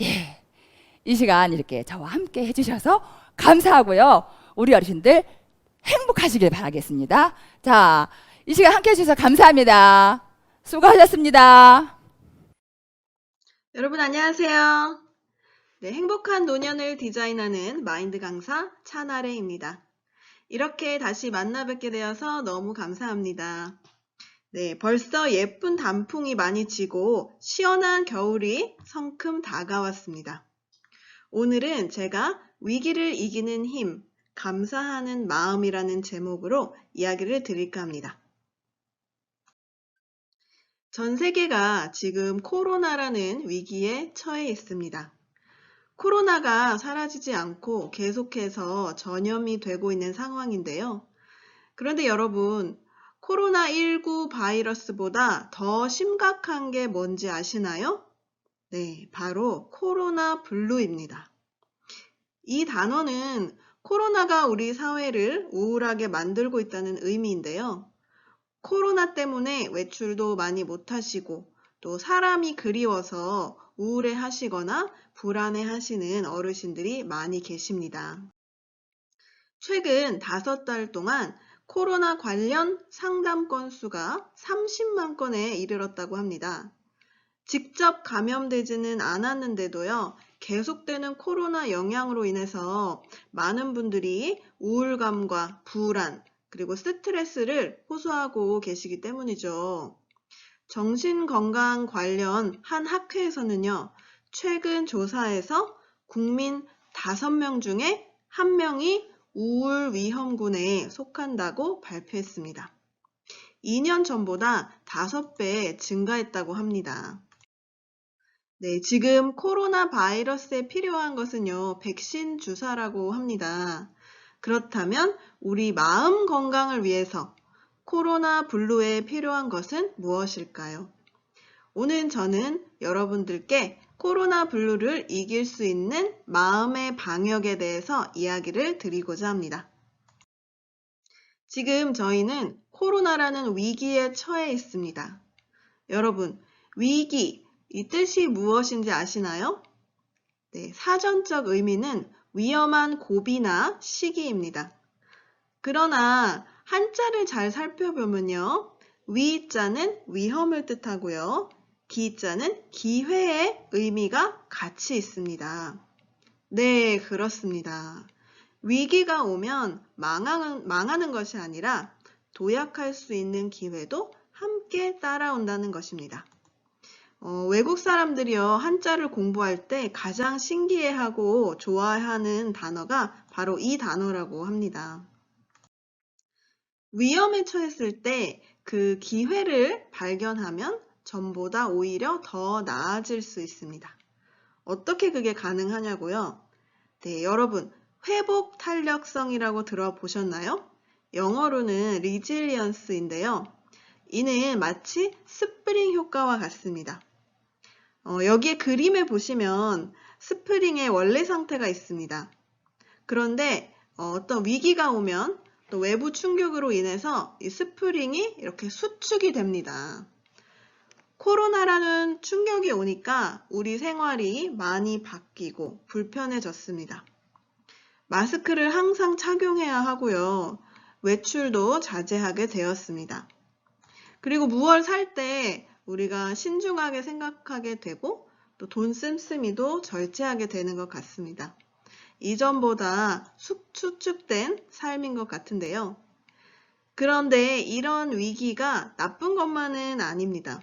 예, 이 시간 이렇게 저와 함께 해주셔서 감사하고요. 우리 어르신들 행복하시길 바라겠습니다. 자, 이 시간 함께 해주셔서 감사합니다. 수고하셨습니다. 여러분 안녕하세요. 네, 행복한 노년을 디자인하는 마인드 강사 차나래입니다. 이렇게 다시 만나 뵙게 되어서 너무 감사합니다. 네, 벌써 예쁜 단풍이 많이 지고 시원한 겨울이 성큼 다가왔습니다. 오늘은 제가 위기를 이기는 힘, 감사하는 마음이라는 제목으로 이야기를 드릴까 합니다. 전 세계가 지금 코로나라는 위기에 처해 있습니다. 코로나가 사라지지 않고 계속해서 전염이 되고 있는 상황인데요. 그런데 여러분, 코로나19 바이러스보다 더 심각한 게 뭔지 아시나요? 네, 바로 코로나 블루입니다. 이 단어는 코로나가 우리 사회를 우울하게 만들고 있다는 의미인데요. 코로나 때문에 외출도 많이 못하시고 또 사람이 그리워서 우울해 하시거나 불안해 하시는 어르신들이 많이 계십니다. 최근 5달 동안 코로나 관련 상담 건수가 30만 건에 이르렀다고 합니다. 직접 감염되지는 않았는데도요, 계속되는 코로나 영향으로 인해서 많은 분들이 우울감과 불안, 그리고 스트레스를 호소하고 계시기 때문이죠. 정신건강 관련 한 학회에서는요, 최근 조사에서 국민 5명 중에 1명이 우울 위험군에 속한다고 발표했습니다. 2년 전보다 5배 증가했다고 합니다. 네, 지금 코로나 바이러스에 필요한 것은요, 백신 주사라고 합니다. 그렇다면 우리 마음 건강을 위해서 코로나 블루에 필요한 것은 무엇일까요? 오늘 저는 여러분들께 코로나 블루를 이길 수 있는 마음의 방역에 대해서 이야기를 드리고자 합니다. 지금 저희는 코로나라는 위기에 처해 있습니다. 여러분, 위기, 이 뜻이 무엇인지 아시나요? 네, 사전적 의미는 위험한 고비나 시기입니다. 그러나 한자를 잘 살펴보면요, 위자는 위험을 뜻하고요, 기자는 기회의 의미가 같이 있습니다. 네, 그렇습니다. 위기가 오면 망하는 것이 아니라 도약할 수 있는 기회도 함께 따라온다는 것입니다. 외국 사람들이요, 한자를 공부할 때 가장 신기해하고 좋아하는 단어가 바로 이 단어라고 합니다. 위험에 처했을 때 그 기회를 발견하면 전보다 오히려 더 나아질 수 있습니다. 어떻게 그게 가능하냐고요? 네, 여러분, 회복 탄력성이라고 들어보셨나요? 영어로는 resilience인데요. 이는 마치 스프링 효과와 같습니다. 여기에 그림에 보시면 스프링의 원래 상태가 있습니다. 그런데 어떤 위기가 오면 또 외부 충격으로 인해서 이 스프링이 이렇게 수축이 됩니다. 코로나라는 충격이 오니까 우리 생활이 많이 바뀌고 불편해졌습니다. 마스크를 항상 착용해야 하고요. 외출도 자제하게 되었습니다. 그리고 무얼 살 때 우리가 신중하게 생각하게 되고 또 돈 씀씀이도 절제하게 되는 것 같습니다. 이전보다 수축된 삶인 것 같은데요. 그런데 이런 위기가 나쁜 것만은 아닙니다.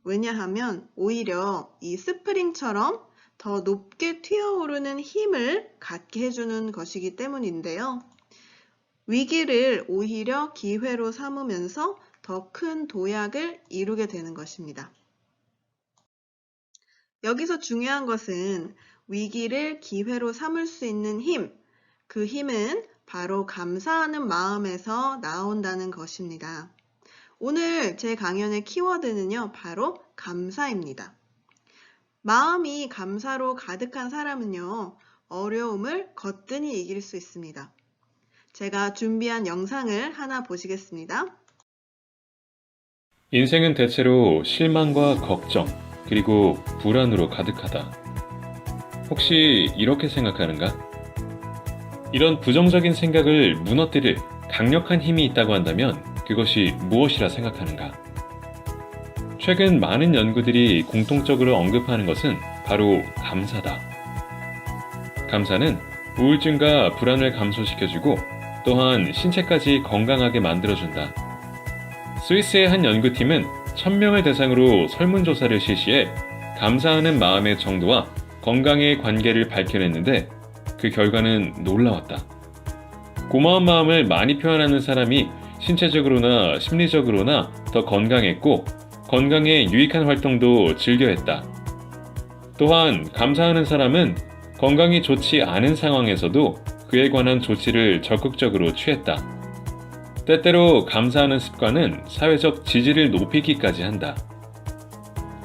왜냐하면 오히려 이 스프링처럼 더 높게 튀어오르는 힘을 갖게 해주는 것이기 때문인데요. 위기를 오히려 기회로 삼으면서 더 큰 도약을 이루게 되는 것입니다. 여기서 중요한 것은 위기를 기회로 삼을 수 있는 힘, 그 힘은 바로 감사하는 마음에서 나온다는 것입니다. 오늘 제 강연의 키워드는요, 바로 감사입니다. 마음이 감사로 가득한 사람은요, 어려움을 거뜬히 이길 수 있습니다. 제가 준비한 영상을 하나 보시겠습니다. 인생은 대체로 실망과 걱정, 그리고 불안으로 가득하다. 혹시 이렇게 생각하는가? 이런 부정적인 생각을 무너뜨릴 강력한 힘이 있다고 한다면 그것이 무엇이라 생각하는가? 최근 많은 연구들이 공통적으로 언급하는 것은 바로 감사다. 감사는 우울증과 불안을 감소시켜주고 또한 신체까지 건강하게 만들어준다. 스위스의 한 연구팀은 1000명을 대상으로 설문조사를 실시해 감사하는 마음의 정도와 건강의 관계를 밝혀냈는데 그 결과는 놀라웠다. 고마운 마음을 많이 표현하는 사람이 신체적으로나 심리적으로나 더 건강했고 건강에 유익한 활동도 즐겨 했다. 또한 감사하는 사람은 건강이 좋지 않은 상황에서도 그에 관한 조치를 적극적으로 취했다. 때때로 감사하는 습관은 사회적 지지를 높이기까지 한다.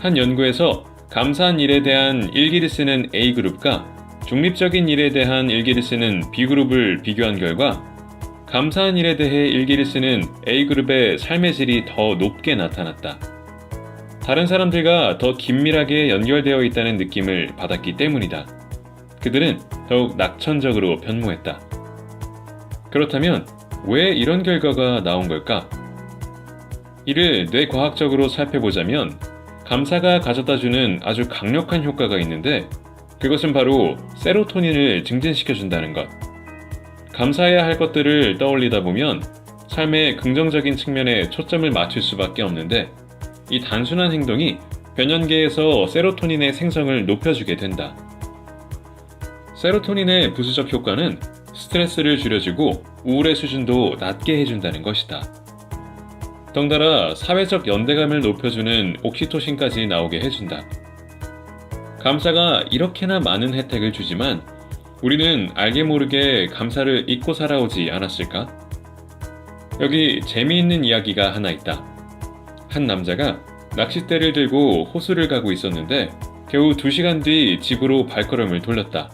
한 연구에서 감사한 일에 대한 일기를 쓰는 A그룹과 중립적인 일에 대한 일기를 쓰는 B그룹을 비교한 결과 감사한 일에 대해 일기를 쓰는 A그룹의 삶의 질이 더 높게 나타났다. 다른 사람들과 더 긴밀하게 연결되어 있다는 느낌을 받았기 때문이다. 그들은 더욱 낙천적으로 변모했다. 그렇다면 왜 이런 결과가 나온 걸까? 이를 뇌과학적으로 살펴보자면 감사가 가져다주는 아주 강력한 효과가 있는데 그것은 바로 세로토닌을 증진시켜준다는 것. 감사해야 할 것들을 떠올리다 보면 삶의 긍정적인 측면에 초점을 맞출 수밖에 없는데 이 단순한 행동이 변연계에서 세로토닌의 생성을 높여주게 된다. 세로토닌의 부수적 효과는 스트레스를 줄여주고 우울의 수준도 낮게 해준다는 것이다. 덩달아 사회적 연대감을 높여주는 옥시토신까지 나오게 해준다. 감사가 이렇게나 많은 혜택을 주지만 우리는 알게 모르게 감사를 잊고 살아오지 않았을까? 여기 재미있는 이야기가 하나 있다. 한 남자가 낚싯대를 들고 호수를 가고 있었는데 겨우 2시간 뒤 집으로 발걸음을 돌렸다.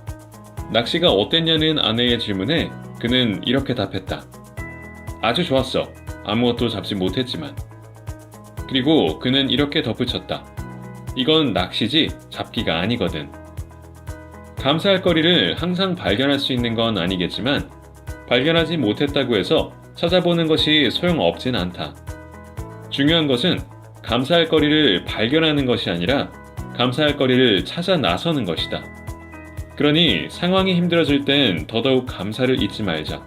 낚시가 어땠냐는 아내의 질문에 그는 이렇게 답했다. 아주 좋았어. 아무것도 잡지 못했지만. 그리고 그는 이렇게 덧붙였다. 이건 낚시지 잡기가 아니거든. 감사할 거리를 항상 발견할 수 있는 건 아니겠지만 발견하지 못했다고 해서 찾아보는 것이 소용없진 않다. 중요한 것은 감사할 거리를 발견하는 것이 아니라 감사할 거리를 찾아 나서는 것이다. 그러니 상황이 힘들어질 땐 더더욱 감사를 잊지 말자.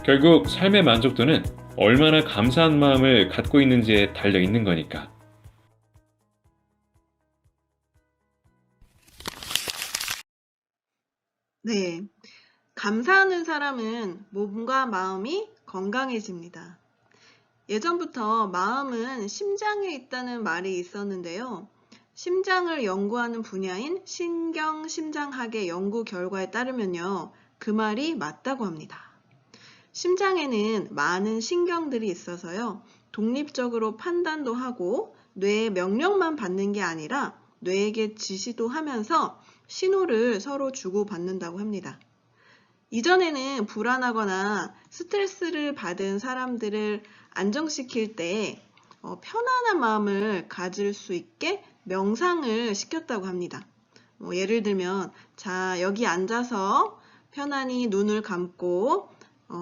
결국 삶의 만족도는 얼마나 감사한 마음을 갖고 있는지에 달려 있는 거니까. 네. 감사하는 사람은 몸과 마음이 건강해집니다. 예전부터 마음은 심장에 있다는 말이 있었는데요. 심장을 연구하는 분야인 신경심장학의 연구 결과에 따르면요. 그 말이 맞다고 합니다. 심장에는 많은 신경들이 있어서요. 독립적으로 판단도 하고 뇌의 명령만 받는 게 아니라 뇌에게 지시도 하면서 신호를 서로 주고받는다고 합니다. 이전에는 불안하거나 스트레스를 받은 사람들을 안정시킬 때 편안한 마음을 가질 수 있게 명상을 시켰다고 합니다. 예를 들면 자 여기 앉아서 편안히 눈을 감고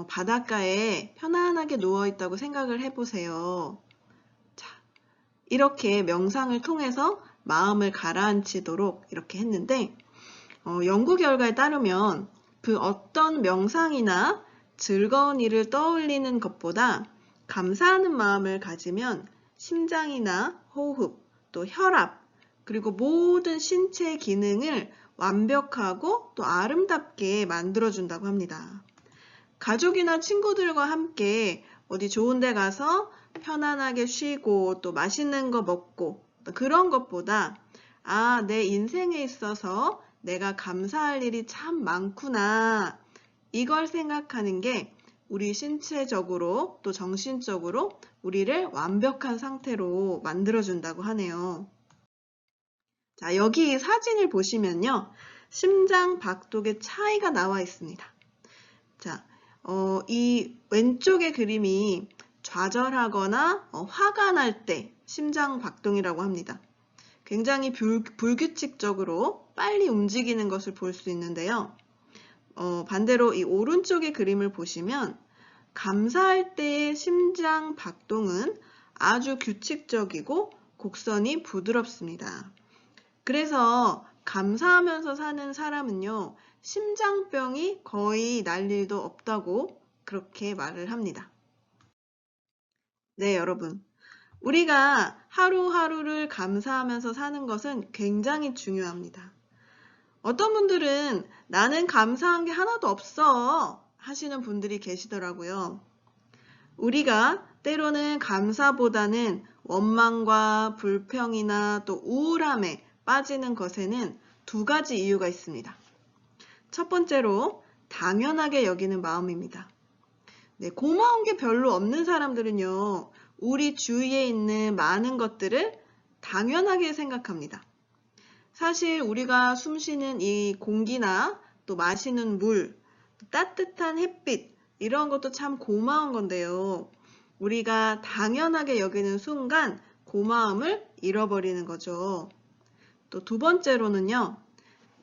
바닷가에 편안하게 누워있다고 생각을 해보세요. 자, 이렇게 명상을 통해서 마음을 가라앉히도록 이렇게 했는데 연구 결과에 따르면 그 어떤 명상이나 즐거운 일을 떠올리는 것보다 감사하는 마음을 가지면 심장이나 호흡, 또 혈압, 그리고 모든 신체 기능을 완벽하고 또 아름답게 만들어준다고 합니다. 가족이나 친구들과 함께 어디 좋은 데 가서 편안하게 쉬고 또 맛있는 거 먹고 그런 것보다 내 인생에 있어서 내가 감사할 일이 참 많구나 이걸 생각하는 게 우리 신체적으로 또 정신적으로 우리를 완벽한 상태로 만들어준다고 하네요. 자, 여기 사진을 보시면요. 심장 박동의 차이가 나와 있습니다. 자, 이 왼쪽의 그림이 좌절하거나 화가 날 때 심장 박동이라고 합니다. 굉장히 불규칙적으로 빨리 움직이는 것을 볼 수 있는데요. 반대로 이 오른쪽의 그림을 보시면 감사할 때의 심장 박동은 아주 규칙적이고 곡선이 부드럽습니다. 그래서 감사하면서 사는 사람은요, 심장병이 거의 날 일도 없다고 그렇게 말을 합니다. 네, 여러분. 우리가 하루하루를 감사하면서 사는 것은 굉장히 중요합니다. 어떤 분들은 나는 감사한 게 하나도 없어 하시는 분들이 계시더라고요. 우리가 때로는 감사보다는 원망과 불평이나 또 우울함에 빠지는 것에는 두 가지 이유가 있습니다. 첫 번째로 당연하게 여기는 마음입니다. 네, 고마운 게 별로 없는 사람들은요, 우리 주위에 있는 많은 것들을 당연하게 생각합니다. 사실 우리가 숨쉬는 이 공기나 또 마시는 물, 따뜻한 햇빛, 이런 것도 참 고마운 건데요. 우리가 당연하게 여기는 순간 고마움을 잃어버리는 거죠. 또 두 번째로는요,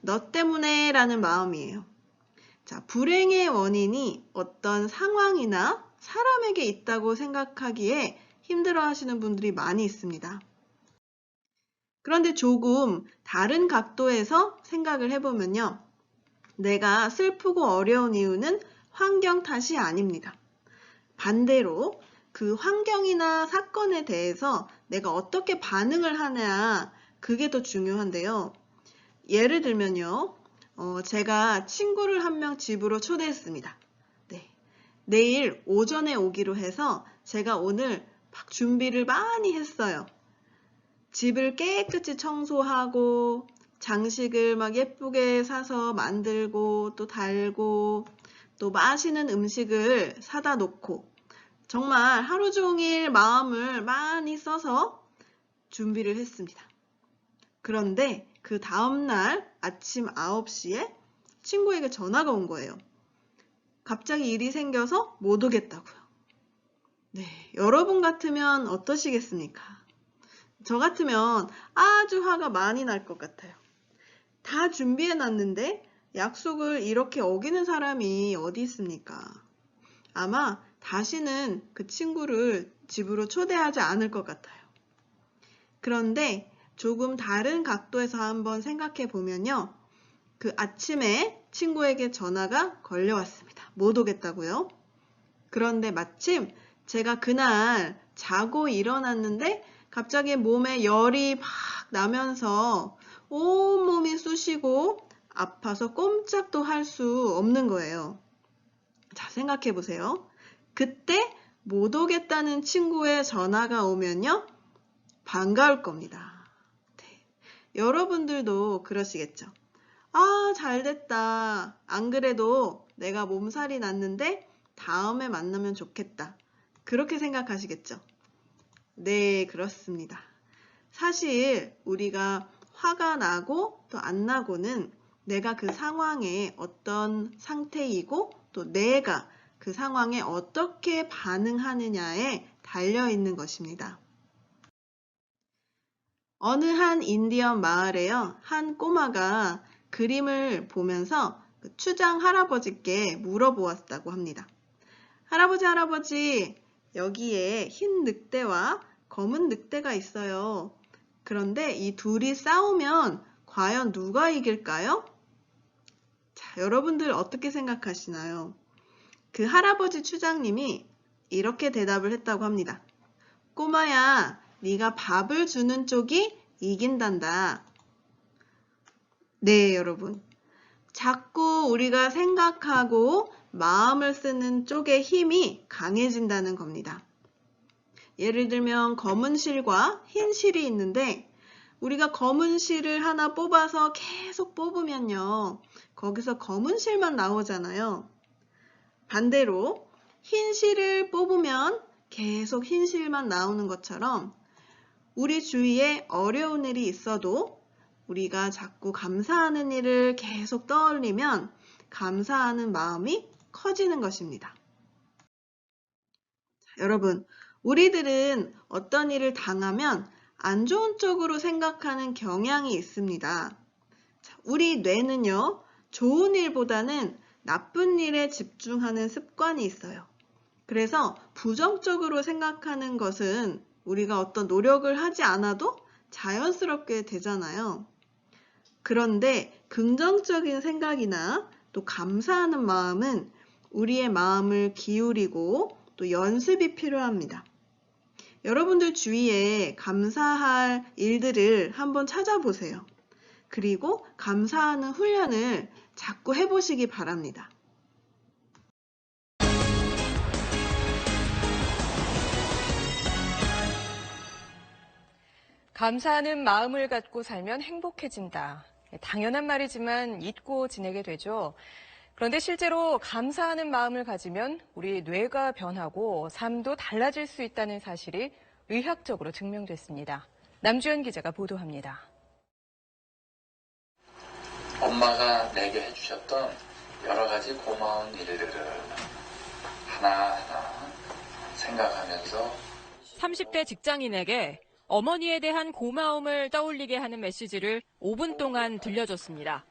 너 때문에 라는 마음이에요. 자, 불행의 원인이 어떤 상황이나 사람에게 있다고 생각하기에 힘들어 하시는 분들이 많이 있습니다. 그런데 조금 다른 각도에서 생각을 해보면요. 내가 슬프고 어려운 이유는 환경 탓이 아닙니다. 반대로 그 환경이나 사건에 대해서 내가 어떻게 반응을 하냐, 그게 더 중요한데요. 예를 들면요. 제가 친구를 한 명 집으로 초대했습니다. 네. 내일 오전에 오기로 해서 제가 오늘 막 준비를 많이 했어요. 집을 깨끗이 청소하고 장식을 막 예쁘게 사서 만들고 또 달고 또 맛있는 음식을 사다 놓고 정말 하루 종일 마음을 많이 써서 준비를 했습니다. 그런데 그 다음날 아침 9시에 친구에게 전화가 온 거예요. 갑자기 일이 생겨서 못 오겠다고요. 네, 여러분 같으면 어떠시겠습니까? 저 같으면 아주 화가 많이 날 것 같아요. 다 준비해 놨는데 약속을 이렇게 어기는 사람이 어디 있습니까? 아마 다시는 그 친구를 집으로 초대하지 않을 것 같아요. 그런데 조금 다른 각도에서 한번 생각해 보면요. 그 아침에 친구에게 전화가 걸려왔습니다. 못 오겠다고요. 그런데 마침 제가 그날 자고 일어났는데 갑자기 몸에 열이 막 나면서 온몸이 쑤시고 아파서 꼼짝도 할 수 없는 거예요. 자, 생각해 보세요. 그때 못 오겠다는 친구의 전화가 오면요. 반가울 겁니다. 네. 여러분들도 그러시겠죠. 아, 잘 됐다. 안 그래도 내가 몸살이 났는데 다음에 만나면 좋겠다. 그렇게 생각하시겠죠? 네, 그렇습니다. 사실 우리가 화가 나고 또 안 나고는 내가 그 상황에 어떤 상태이고 또 내가 그 상황에 어떻게 반응하느냐에 달려있는 것입니다. 어느 한 인디언 마을에요. 한 꼬마가 그림을 보면서 추장 할아버지께 물어보았다고 합니다. 할아버지, 할아버지, 여기에 흰 늑대와 검은 늑대가 있어요. 그런데 이 둘이 싸우면 과연 누가 이길까요? 자, 여러분들 어떻게 생각하시나요? 그 할아버지 추장님이 이렇게 대답을 했다고 합니다. 꼬마야, 네가 밥을 주는 쪽이 이긴단다. 네, 여러분. 자꾸 우리가 생각하고 마음을 쓰는 쪽의 힘이 강해진다는 겁니다. 예를 들면 검은 실과 흰 실이 있는데 우리가 검은 실을 하나 뽑아서 계속 뽑으면요. 거기서 검은 실만 나오잖아요. 반대로 흰 실을 뽑으면 계속 흰 실만 나오는 것처럼 우리 주위에 어려운 일이 있어도 우리가 자꾸 감사하는 일을 계속 떠올리면 감사하는 마음이 커지는 것입니다. 여러분, 우리들은 어떤 일을 당하면 안 좋은 쪽으로 생각하는 경향이 있습니다. 우리 뇌는요, 좋은 일보다는 나쁜 일에 집중하는 습관이 있어요. 그래서 부정적으로 생각하는 것은 우리가 어떤 노력을 하지 않아도 자연스럽게 되잖아요. 그런데 긍정적인 생각이나 또 감사하는 마음은 우리의 마음을 기울이고 또 연습이 필요합니다. 여러분들 주위에 감사할 일들을 한번 찾아보세요. 그리고 감사하는 훈련을 자꾸 해보시기 바랍니다. 감사하는 마음을 갖고 살면 행복해진다. 당연한 말이지만 잊고 지내게 되죠. 그런데 실제로 감사하는 마음을 가지면 우리 뇌가 변하고 삶도 달라질 수 있다는 사실이 의학적으로 증명됐습니다. 남주현 기자가 보도합니다. 엄마가 내게 해주셨던 여러 가지 고마운 일들을 하나하나 생각하면서 30대 직장인에게 어머니에 대한 고마움을 떠올리게 하는 메시지를 5분 동안 들려줬습니다.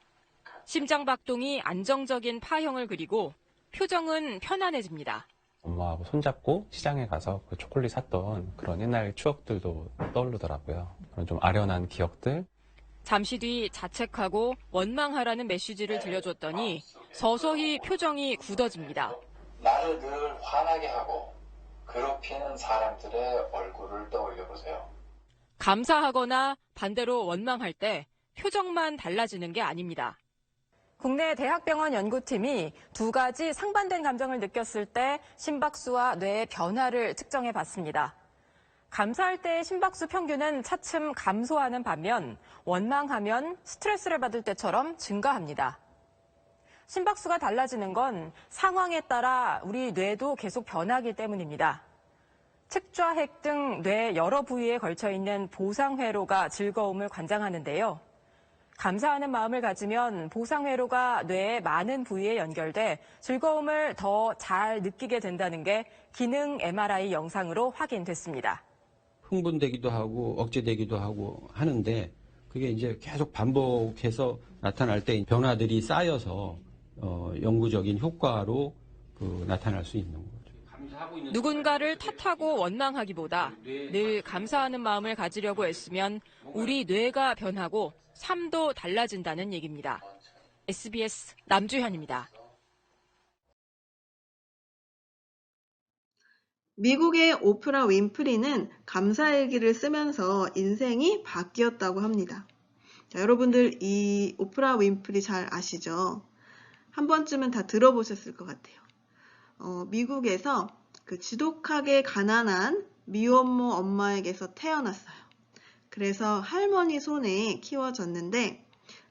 심장박동이 안정적인 파형을 그리고 표정은 편안해집니다. 엄마하고 손잡고 시장에 가서 그 초콜릿 샀던 그런 옛날 추억들도 떠오르더라고요. 그런 좀 아련한 기억들. 잠시 뒤 자책하고 원망하라는 메시지를 들려줬더니 서서히 표정이 굳어집니다. 나를 늘 화나게 하고 괴롭히는 사람들의 얼굴을 떠올려 보세요. 감사하거나 반대로 원망할 때 표정만 달라지는 게 아닙니다. 국내 대학병원 연구팀이 두 가지 상반된 감정을 느꼈을 때 심박수와 뇌의 변화를 측정해 봤습니다. 감사할 때 심박수 평균은 차츰 감소하는 반면 원망하면 스트레스를 받을 때처럼 증가합니다. 심박수가 달라지는 건 상황에 따라 우리 뇌도 계속 변하기 때문입니다. 측좌핵 등 뇌 여러 부위에 걸쳐 있는 보상회로가 즐거움을 관장하는데요. 감사하는 마음을 가지면 보상회로가 뇌의 많은 부위에 연결돼 즐거움을 더 잘 느끼게 된다는 게 기능 MRI 영상으로 확인됐습니다. 흥분되기도 하고 억제되기도 하고 하는데 그게 이제 계속 반복해서 나타날 때 변화들이 쌓여서 영구적인 효과로 나타날 수 있는 거죠. 누군가를 탓하고 원망하기보다 늘 감사하는 마음을 가지려고 애쓰면 우리 뇌가 변하고 삶도 달라진다는 얘기입니다. SBS 남주현입니다. 미국의 오프라 윈프리는 감사일기를 쓰면서 인생이 바뀌었다고 합니다. 자, 여러분들 이 오프라 윈프리 잘 아시죠? 한 번쯤은 다 들어보셨을 것 같아요. 미국에서 그 지독하게 가난한 미혼모 엄마에게서 태어났어요. 그래서 할머니 손에 키워졌는데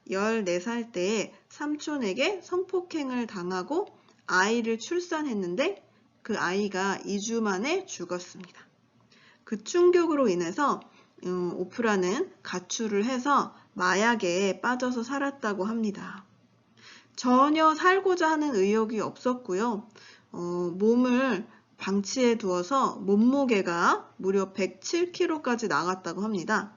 14살 때 삼촌에게 성폭행을 당하고 아이를 출산했는데 그 아이가 2주 만에 죽었습니다. 그 충격으로 인해서 오프라는 가출을 해서 마약에 빠져서 살았다고 합니다. 전혀 살고자 하는 의욕이 없었고요. 몸을 방치해 두어서 몸무게가 무려 107kg까지 나갔다고 합니다.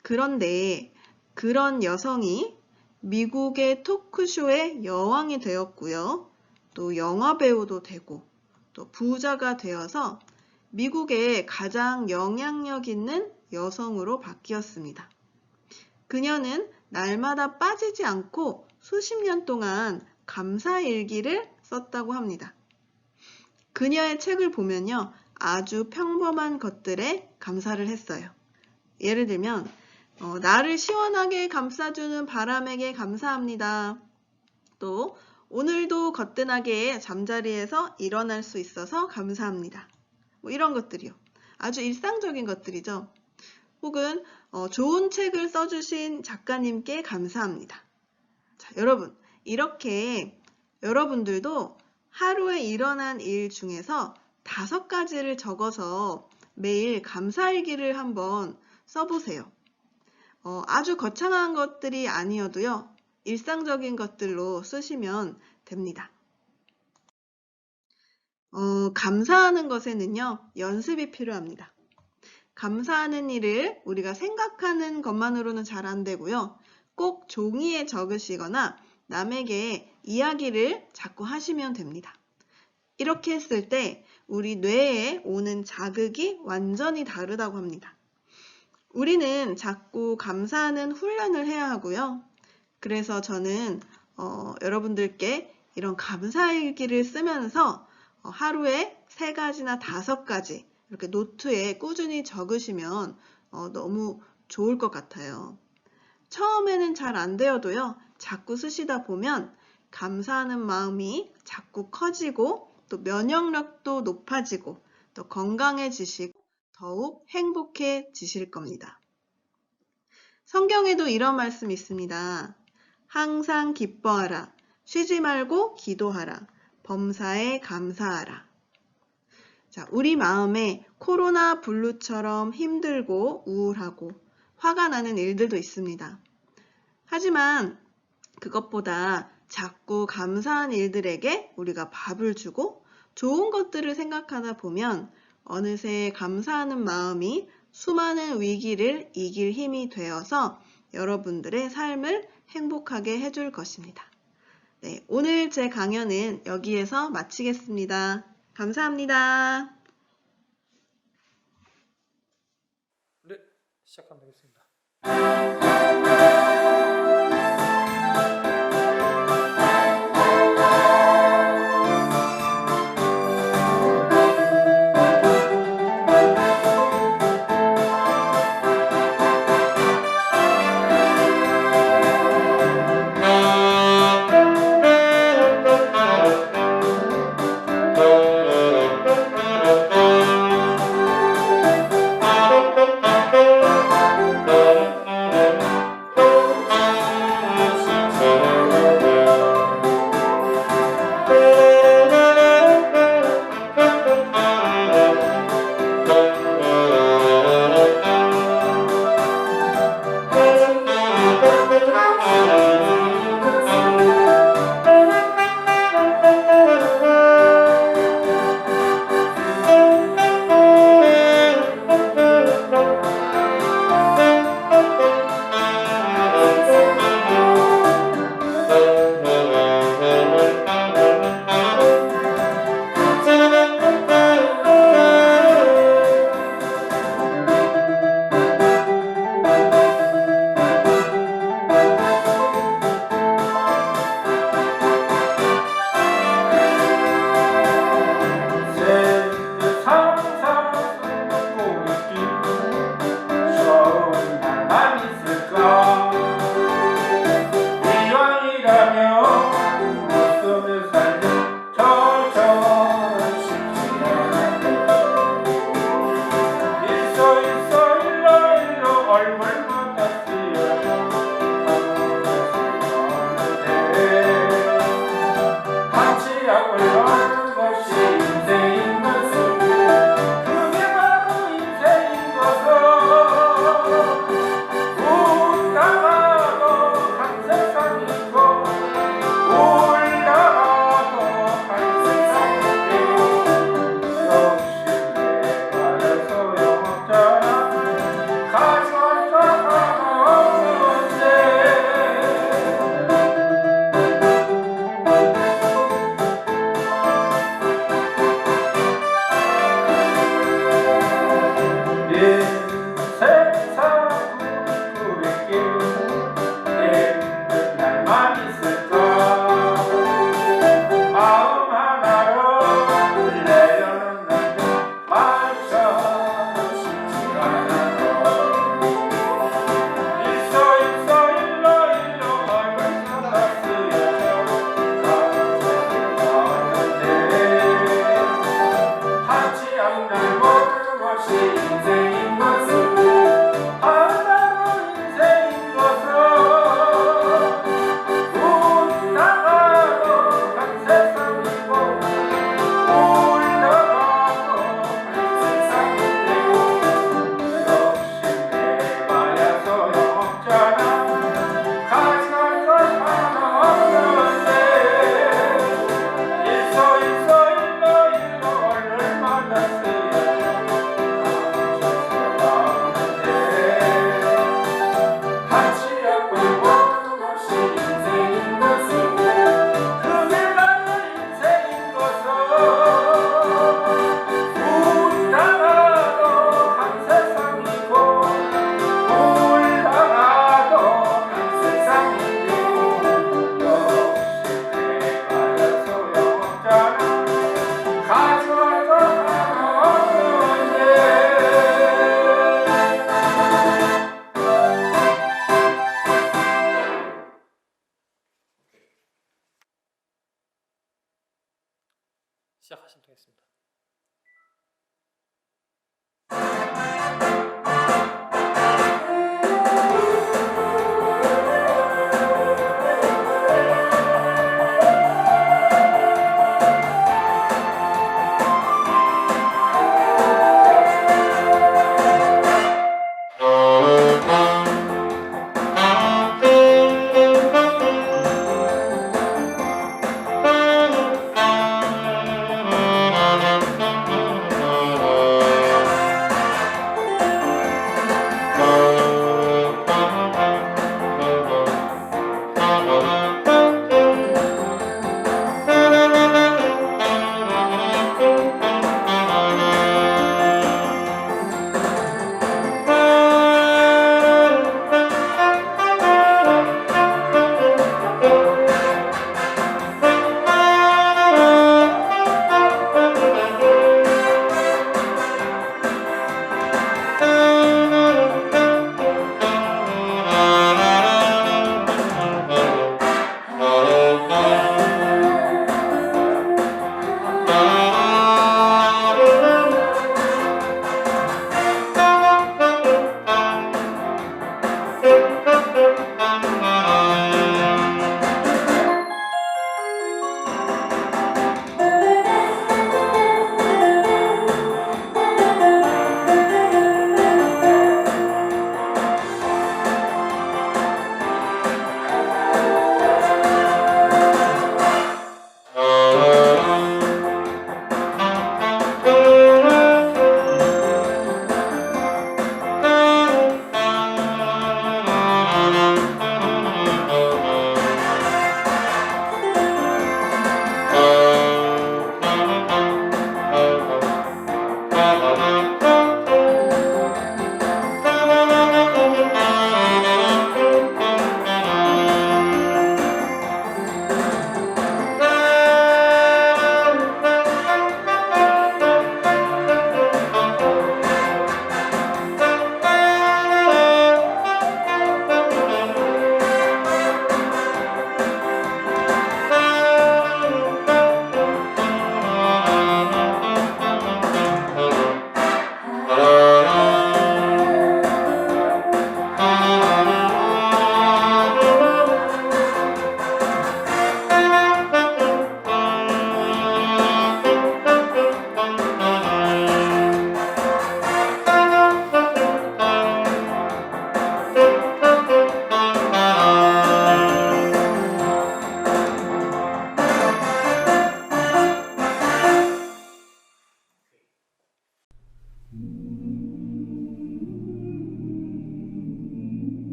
그런데 그런 여성이 미국의 토크쇼의 여왕이 되었고요. 또 영화배우도 되고 또 부자가 되어서 미국의 가장 영향력 있는 여성으로 바뀌었습니다. 그녀는 날마다 빠지지 않고 수십 년 동안 감사일기를 썼다고 합니다. 그녀의 책을 보면요, 아주 평범한 것들에 감사를 했어요. 예를 들면 나를 시원하게 감싸주는 바람에게 감사합니다. 또 오늘도 거뜬하게 잠자리에서 일어날 수 있어서 감사합니다. 이런 것들이요. 아주 일상적인 것들이죠. 혹은 좋은 책을 써주신 작가님께 감사합니다. 자, 여러분, 이렇게 여러분들도 하루에 일어난 일 중에서 5가지를 적어서 매일 감사일기를 한번 써보세요. 아주 거창한 것들이 아니어도요, 일상적인 것들로 쓰시면 됩니다. 감사하는 것에는요, 연습이 필요합니다. 감사하는 일을 우리가 생각하는 것만으로는 잘 안 되고요. 꼭 종이에 적으시거나 남에게 이야기를 자꾸 하시면 됩니다. 이렇게 했을 때 우리 뇌에 오는 자극이 완전히 다르다고 합니다. 우리는 자꾸 감사하는 훈련을 해야 하고요. 그래서 저는 여러분들께 이런 감사일기를 쓰면서 하루에 3가지나 5가지 이렇게 노트에 꾸준히 적으시면 너무 좋을 것 같아요. 처음에는 잘 안 되어도요, 자꾸 쓰시다 보면 감사하는 마음이 자꾸 커지고 또 면역력도 높아지고 또 건강해지시고 더욱 행복해지실 겁니다. 성경에도 이런 말씀이 있습니다. 항상 기뻐하라. 쉬지 말고 기도하라. 범사에 감사하라. 자, 우리 마음에 코로나 블루처럼 힘들고 우울하고 화가 나는 일들도 있습니다. 하지만 그것보다 자꾸 감사한 일들에게 우리가 밥을 주고 좋은 것들을 생각하다 보면 어느새 감사하는 마음이 수많은 위기를 이길 힘이 되어서 여러분들의 삶을 행복하게 해줄 것입니다. 네, 오늘 제 강연은 여기에서 마치겠습니다. 감사합니다. 네, 시작하면 되겠습니다. 시작하시면 되겠습니다.